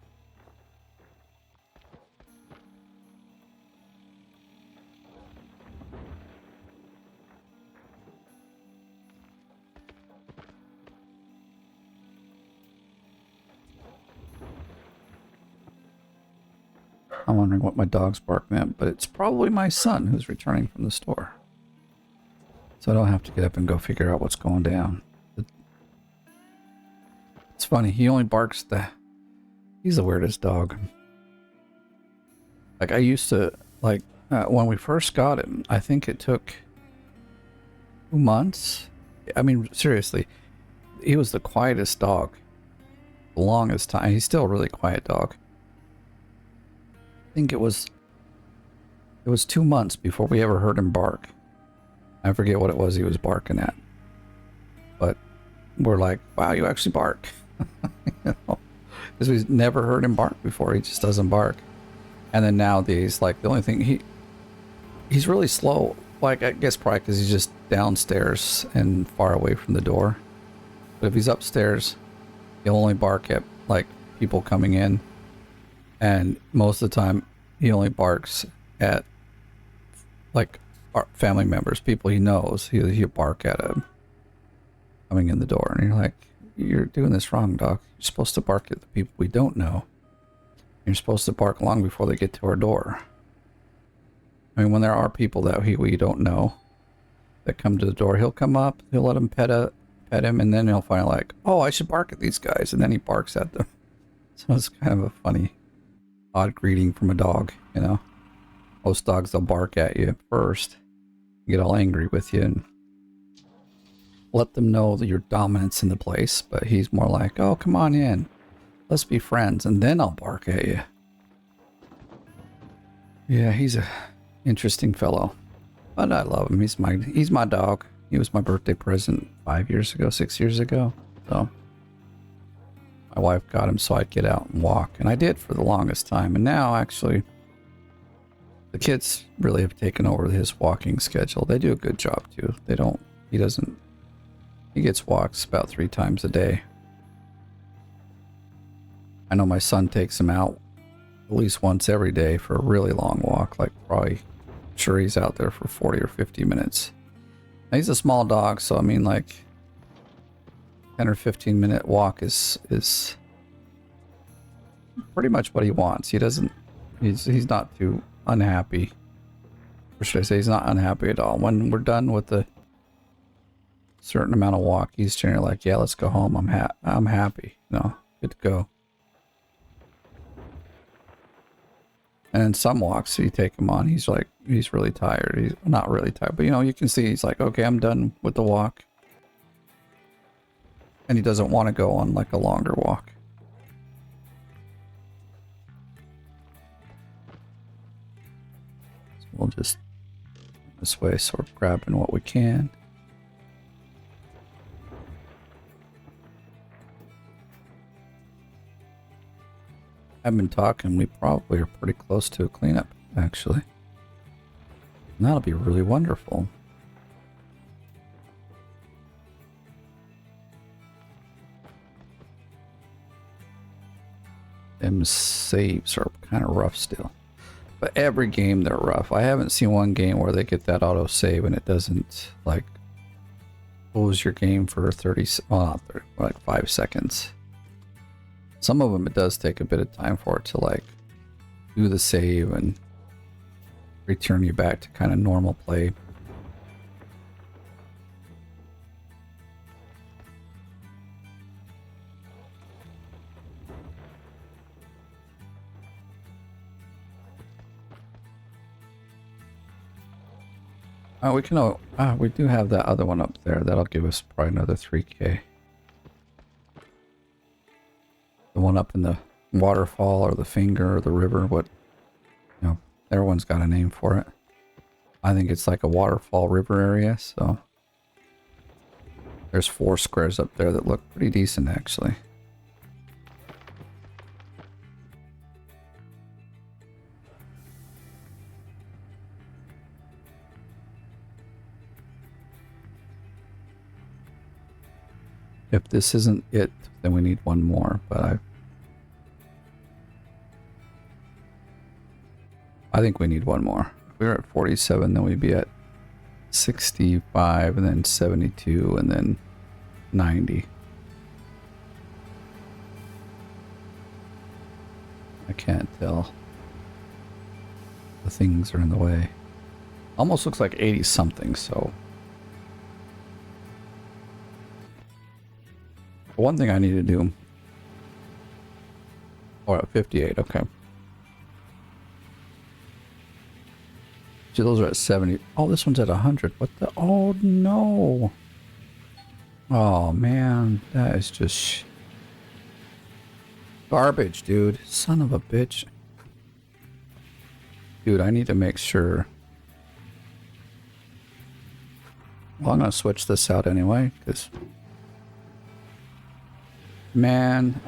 Speaker 1: I'm wondering what my dog's barking at, but it's probably my son who's returning from the store. So I don't have to get up and go figure out what's going down. It's funny, he only barks he's the weirdest dog. Like, I used to, like, when we first got him, I think it took 2 months. I mean, seriously, he was the quietest dog. The longest time. He's still a really quiet dog. I think it was 2 months before we ever heard him bark. I forget what it was he was barking at. But we're like, wow, you actually bark. You know? Because we've never heard him bark before. He just doesn't bark. And then nowadays, like, the only thing he He's really slow. Like, I guess probably because he's just downstairs and far away from the door. But if he's upstairs, he'll only bark at, like, people coming in. And most of the time, he only barks at, like, our family members, people he knows. He'll bark at him coming in the door. And you're like, you're doing this wrong, dog. You're supposed to bark at the people we don't know. You're supposed to bark long before they get to our door. I mean, when there are people that we don't know that come to the door, he'll come up, he'll let him pet him, and then he'll finally like, oh, I should bark at these guys, and then he barks at them. So it's kind of a funny, odd greeting from a dog, you know. Most dogs, they'll bark at you first, get all angry with you, and let them know that your dominance in the place, but he's more like, oh, come on in, let's be friends, and then I'll bark at you. Yeah, he's a interesting fellow, but I love him. He's my dog. He was my birthday present 5 years ago, 6 years ago. So my wife got him so I'd get out and walk, and I did for the longest time. And now actually the kids really have taken over his walking schedule. They do a good job too. He gets walks about 3 times a day. I know my son takes him out at least once every day for a really long walk, like probably sure he's out there for 40 or 50 minutes. Now, he's a small dog, so I mean, like 10 or 15-minute walk is pretty much what he wants. He's not too unhappy. Or should I say he's not unhappy at all. When we're done with the certain amount of walk, he's generally like, yeah, let's go home. I'm happy, you know, good to go. And some walks you take him on, he's like, he's really tired. He's not really tired, but you know, you can see he's like, okay, I'm done with the walk. And he doesn't want to go on like a longer walk. So we'll just this way, so we're grabbing what we can. I've been talking, we probably are pretty close to a cleanup, actually. And that'll be really wonderful. Them saves are kind of rough still. But every game they're rough. I haven't seen one game where they get that auto save and it doesn't like close your game for 30, well, not 30, like 5 seconds. Some of them it does take a bit of time for it to like do the save and return you back to kind of normal play. We do have that other one up there. That'll give us probably another 3K. The one up in the waterfall or the finger or the river, what, you know, everyone's got a name for it. I think it's like a waterfall river area, so there's 4 squares up there that look pretty decent actually. If this isn't it, then we need one more, but I think we need one more. If we were at 47, then we'd be at 65, and then 72, and then 90. I can't tell. The things are in the way. Almost looks like 80 something, so. One thing I need to do. Oh, at 58, okay. See, those are at 70. Oh, this one's at 100. What the? Oh, no. Oh, man. That is just garbage, dude. Son of a bitch. Dude, I need to make sure. Well, I'm going to switch this out anyway, because... Man,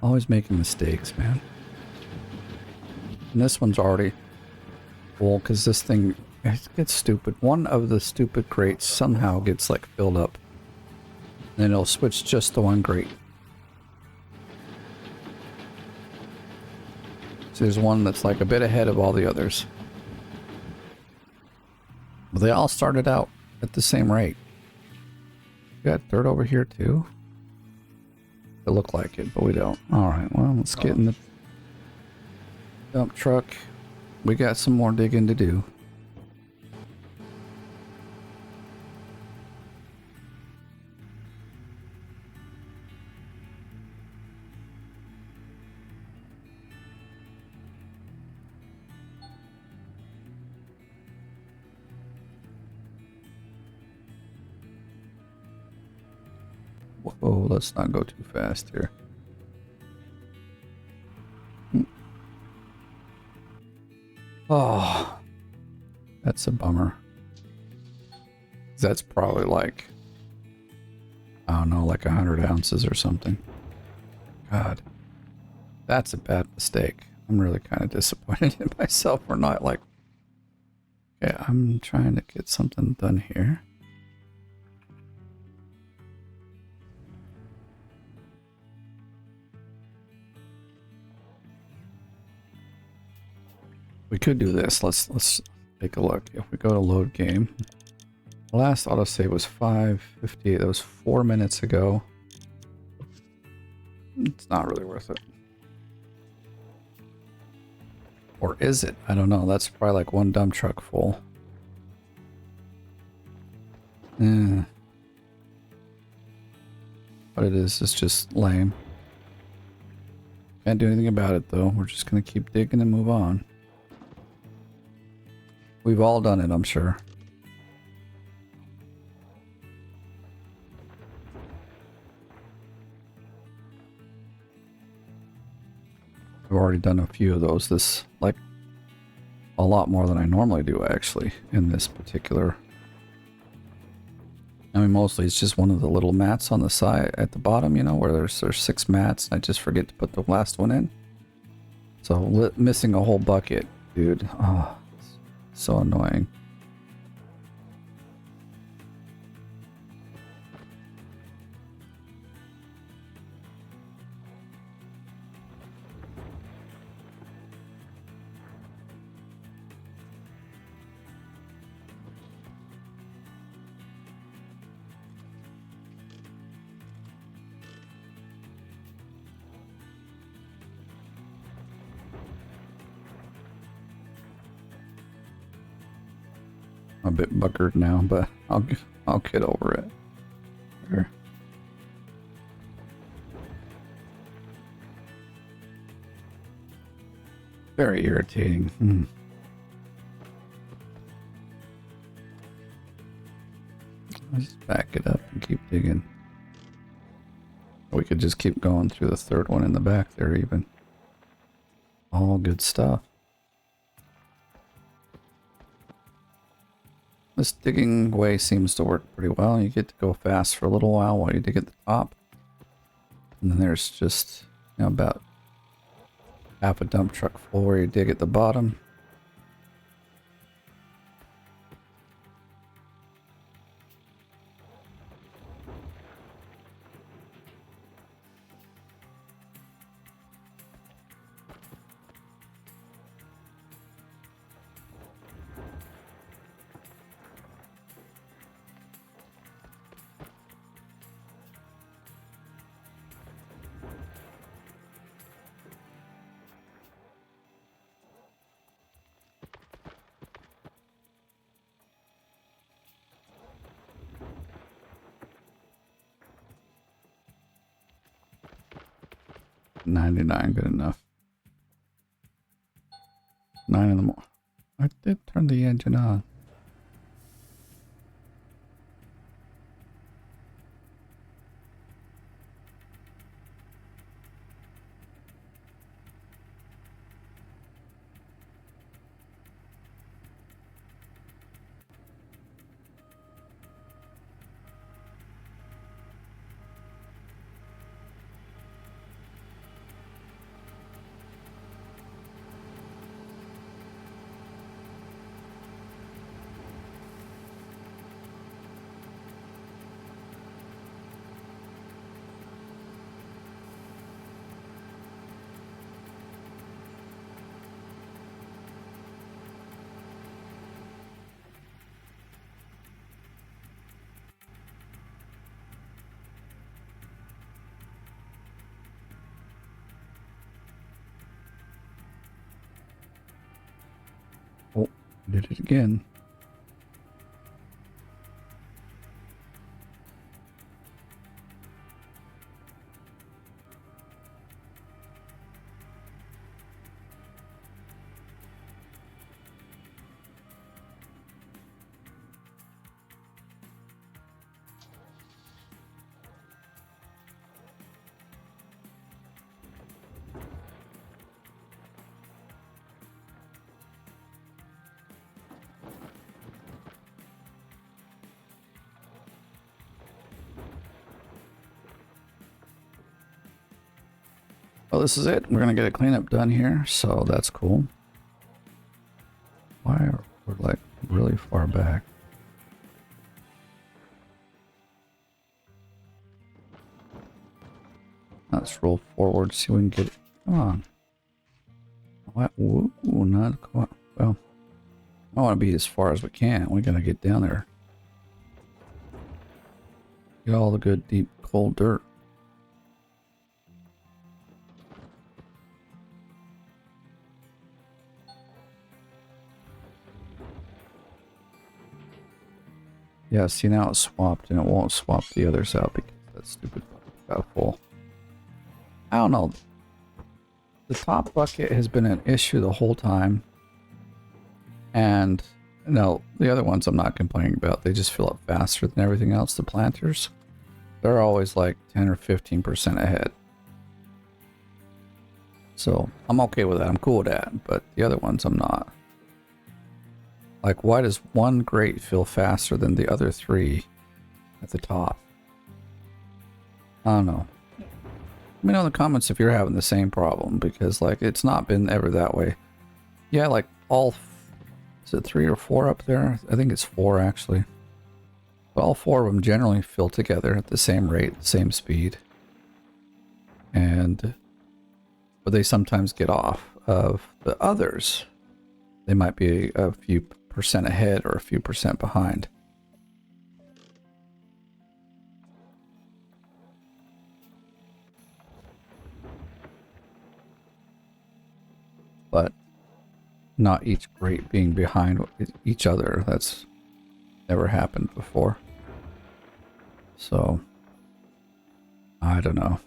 Speaker 1: always making mistakes, man. And this one's already full because this thing, it gets stupid. One of the stupid crates somehow gets like filled up. Then it'll switch just to one crate. So there's one that's like a bit ahead of all the others. But they all started out at the same rate. We got dirt over here too. It looked like it, but we don't. Alright, well, let's get in the dump truck. We got some more digging to do. Whoa, let's not go too fast here. Oh, that's a bummer. That's probably like, I don't know, like 100 ounces or something. God, that's a bad mistake. I'm really kind of disappointed in myself for not like, okay, I'm trying to get something done here. We could do this. Let's take a look. If we go to load game, the last autosave was 5:58. That was 4 minutes ago. It's not really worth it. Or is it? I don't know. That's probably like one dump truck full. Yeah. What it is just lame. Can't do anything about it though. We're just gonna keep digging and move on. We've all done it, I'm sure. I've already done a few of those. This, like, a lot more than I normally do, actually, in this particular. I mean, mostly it's just one of the little mats on the side at the bottom, you know, where there's 6 mats, and I just forget to put the last one in. So, missing a whole bucket, dude. Oh, so annoying. I'm a bit buckered now, but I'll get over it. There. Very irritating. Let's just back it up and keep digging. We could just keep going through the third one in the back there even. All good stuff. This digging way seems to work pretty well. You get to go fast for a little while you dig at the top. And then there's just, you know, about half a dump truck full where you dig at the bottom. $99, good enough. 9 in the morning. I did turn the engine on. Did it again. Well, this is it. We're gonna get a cleanup done here, so that's cool. Why are we like really far back? Let's roll forward, see if we can get it. Come on. What? Woo, not quite. Well, I want to be as far as we can. We're gonna get down there. Get all the good, deep, cold dirt. Yeah, see now it's swapped and it won't swap the others out because that stupid bucket got full. I don't know. The top bucket has been an issue the whole time. And no, the other ones I'm not complaining about. They just fill up faster than everything else. The planters, they're always like 10 or 15% ahead. So I'm okay with that. I'm cool with that. But the other ones I'm not. Like, why does one grate fill faster than the other three at the top? I don't know. Let me know in the comments if you're having the same problem, because like it's not been ever that way. Yeah, like is it 3 or 4 up there? I think it's 4 actually. But all 4 of them generally fill together at the same rate, the same speed. But they sometimes get off of the others. They might be a few percent ahead or a few percent behind. But not each grate being behind each other. That's never happened before. So, I don't know.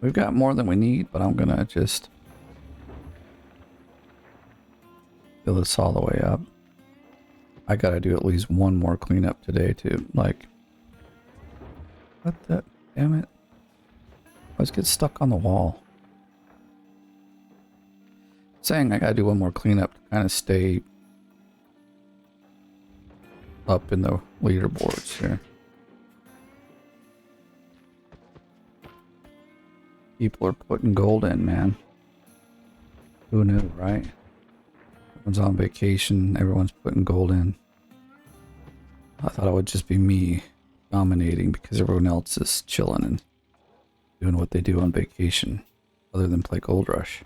Speaker 1: We've got more than we need, but I'm gonna just fill this all the way up. I gotta do at least one more cleanup today to like... What the... Damn it. Let's get stuck on the wall. Saying I gotta do one more cleanup to kind of stay up in the leaderboards here. People are putting gold in, man. Who knew, right? Everyone's on vacation, everyone's putting gold in. I thought it would just be me dominating because everyone else is chilling and doing what they do on vacation other than play Gold Rush.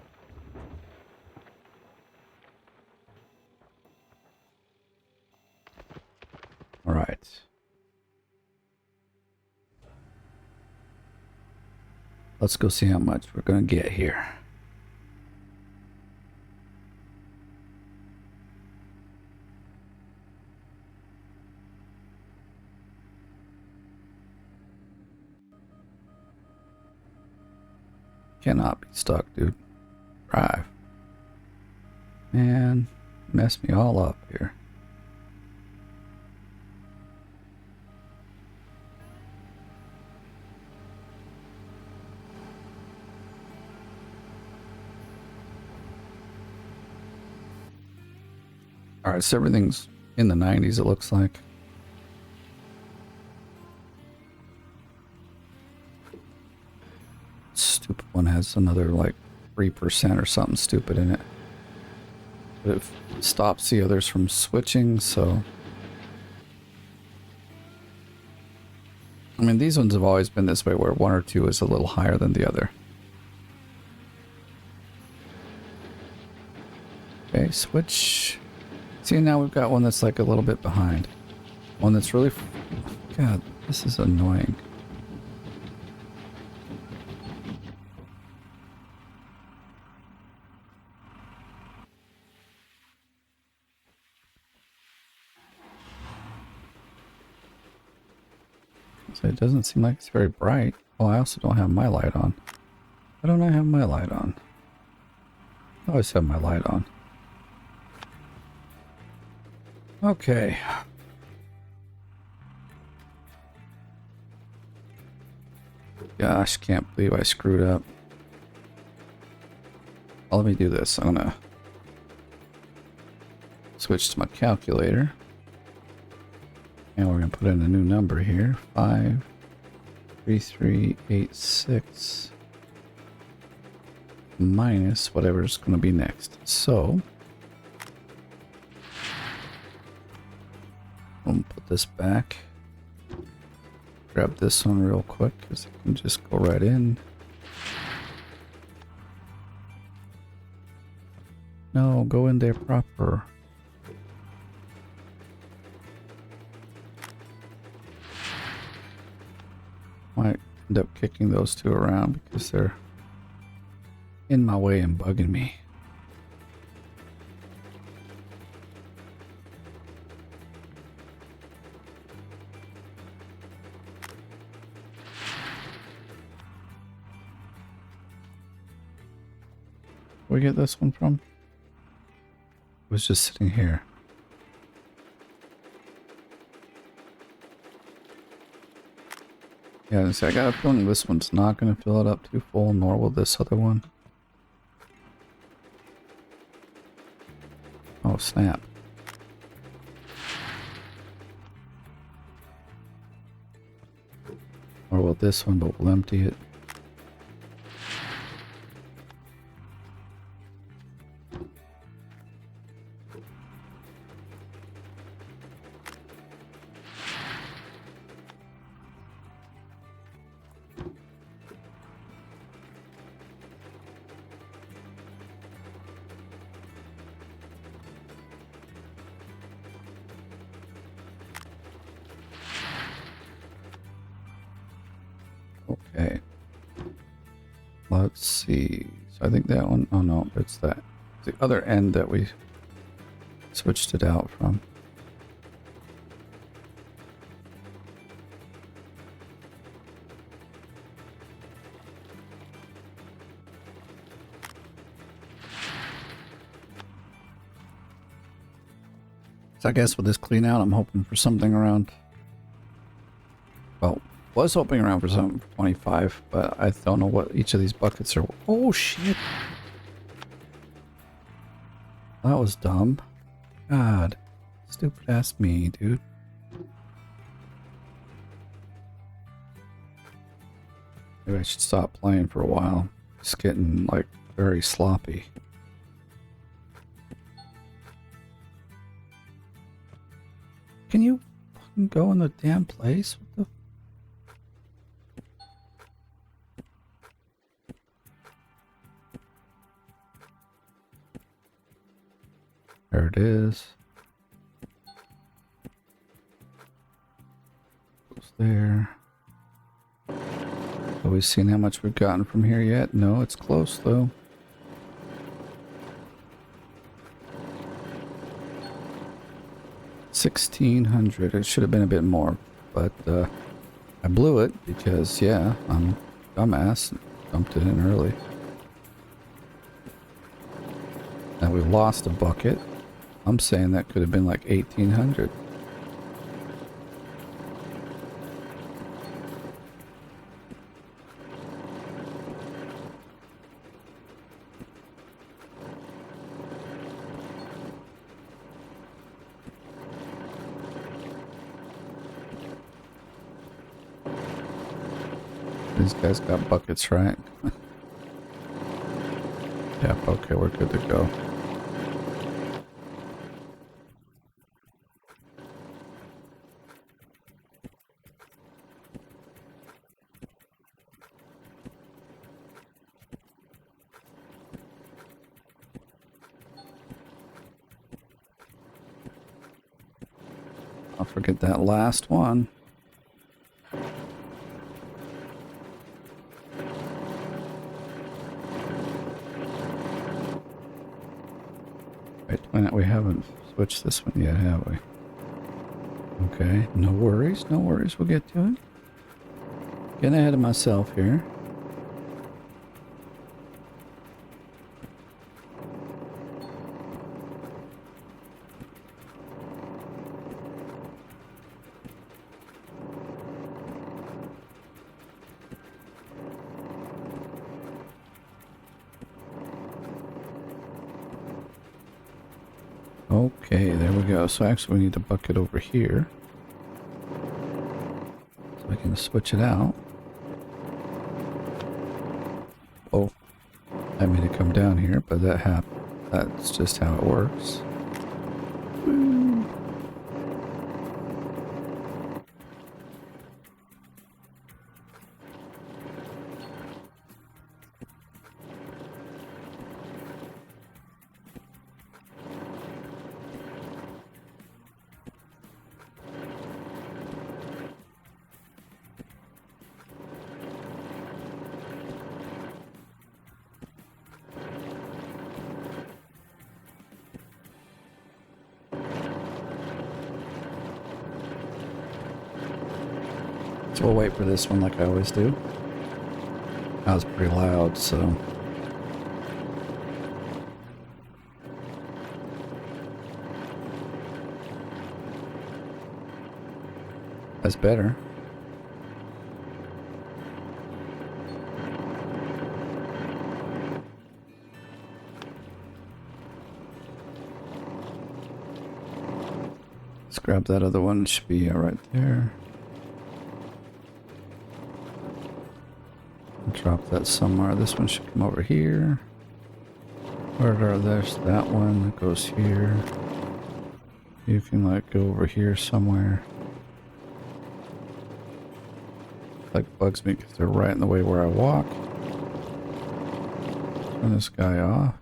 Speaker 1: All right. Let's go see how much we're going to get here. Cannot be stuck, dude. Drive. Man, messed me all up here. Alright, so everything's in the 90s, it looks like. Stupid one has another like 3% or something stupid in it. But it stops the others from switching, so... I mean, these ones have always been this way, where 1 or 2 is a little higher than the other. Okay, switch. See, now we've got one that's like a little bit behind. One that's really... God, this is annoying. So it doesn't seem like it's very bright. Oh, I also don't have my light on. Why don't I have my light on? I always have my light on. Okay. Gosh, can't believe I screwed up. Well, let me do this. I'm gonna switch to my calculator. And we're gonna put in a new number here. 53386 minus whatever's gonna be next. So we'll put this back. Grab this one real quick because it can just go right in. No, go in there proper. Might end up kicking those two around because they're in my way and bugging me. Where we get this one from? It was just sitting here. Yeah, so I got a feeling this one's not going to fill it up too full, nor will this other one. Oh, snap. Or will this one, but we'll empty it. Okay. Let's see. So I think that one, oh no, it's that. The other end that we switched it out from. So I guess with this clean out, I'm hoping for something around, well, was hoping around for something for 25, but I don't know what each of these buckets are. Oh shit. That was dumb. God. Stupid ass me, dude. Maybe I should stop playing for a while. It's getting like very sloppy. Can you fucking go in the damn place? What the? There it is. Goes there. Have we seen how much we've gotten from here yet? No, it's close though. $1,600. It should have been a bit more, but I blew it because, yeah, I'm a dumbass and dumped it in early. Now we've lost a bucket. I'm saying that could have been like 1,800. These guys got buckets, right? Yep, okay, we're good to go. I'll forget that last one. We haven't switched this one yet, have we? Okay, no worries, we'll get to it. Getting ahead of myself here. Okay, there we go. So actually we need a bucket over here. So we can switch it out. Oh, I made it come down here, but that's just how it works. Woo. So we'll wait for this one like I always do. That was pretty loud, so... That's better. Let's grab that other one. It should be right there. Drop that somewhere. This one should come over here. There's that one that goes here. You can like go over here somewhere. Like bugs me because they're right in the way where I walk. Turn this guy off.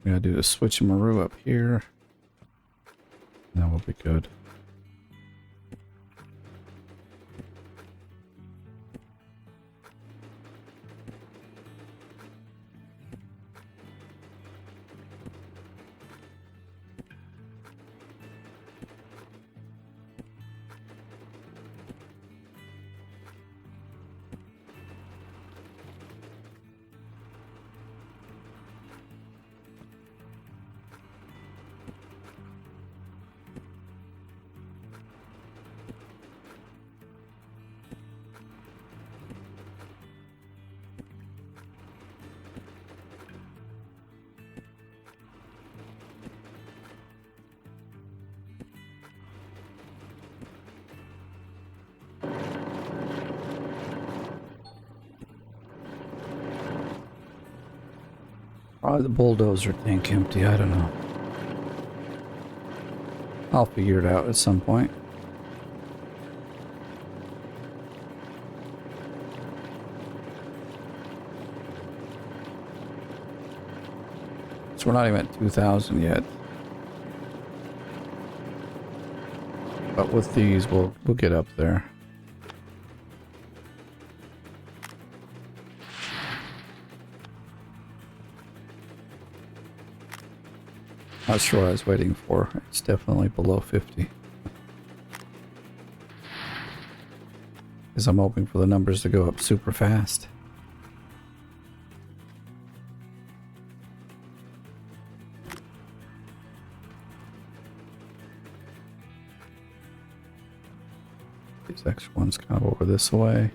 Speaker 1: We gotta do the switcheroo up here. That will be good. Probably the bulldozer tank empty, I don't know. I'll figure it out at some point. So we're not even at 2,000 yet. But with these, we'll get up there. Not sure what I was waiting for. It's definitely below 50. Because I'm hoping for the numbers to go up super fast. These extra ones kind of over this way.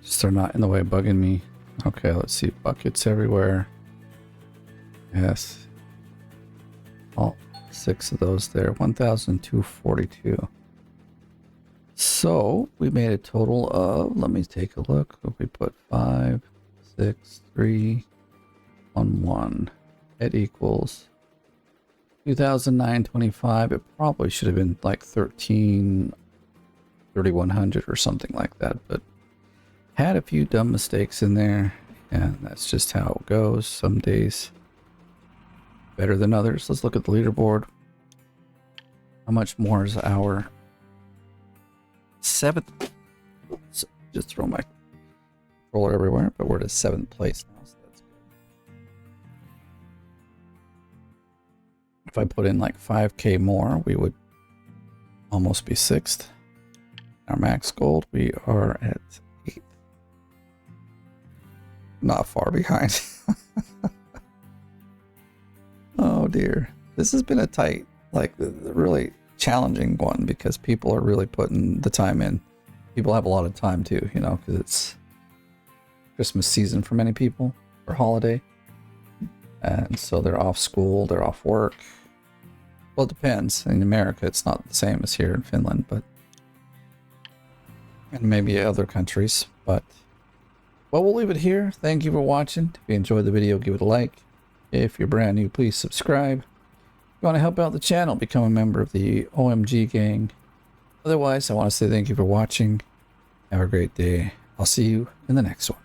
Speaker 1: Just they're not in the way bugging me. Okay, let's see. Buckets everywhere. Yes. All 6 of those there. 1,242. So we made a total of, let me take a look. If we put 5, 6, 3, 1, 1. It equals 2,925. It probably should have been like 3,100 or something like that, but had a few dumb mistakes in there, and that's just how it goes. Some days better than others. Let's look at the leaderboard. How much more is our 7th? Oops, just throw my controller everywhere, but we're at 7th place now, so that's good. If I put in like 5K more, we would almost be 6th. Our max gold, we are at 8th. Not far behind. Oh dear. This has been a tight, like really challenging one because people are really putting the time in. People have a lot of time too, you know, because it's Christmas season for many people, or holiday. And so they're off school, they're off work. Well, it depends. In America, it's not the same as here in Finland, but and maybe other countries. But well, we'll leave it here. Thank you for watching. If you enjoyed the video, give it a like. If you're brand new, please subscribe. If you want to help out the channel, become a member of the OMG gang. Otherwise, I want to say thank you for watching. Have a great day. I'll see you in the next one.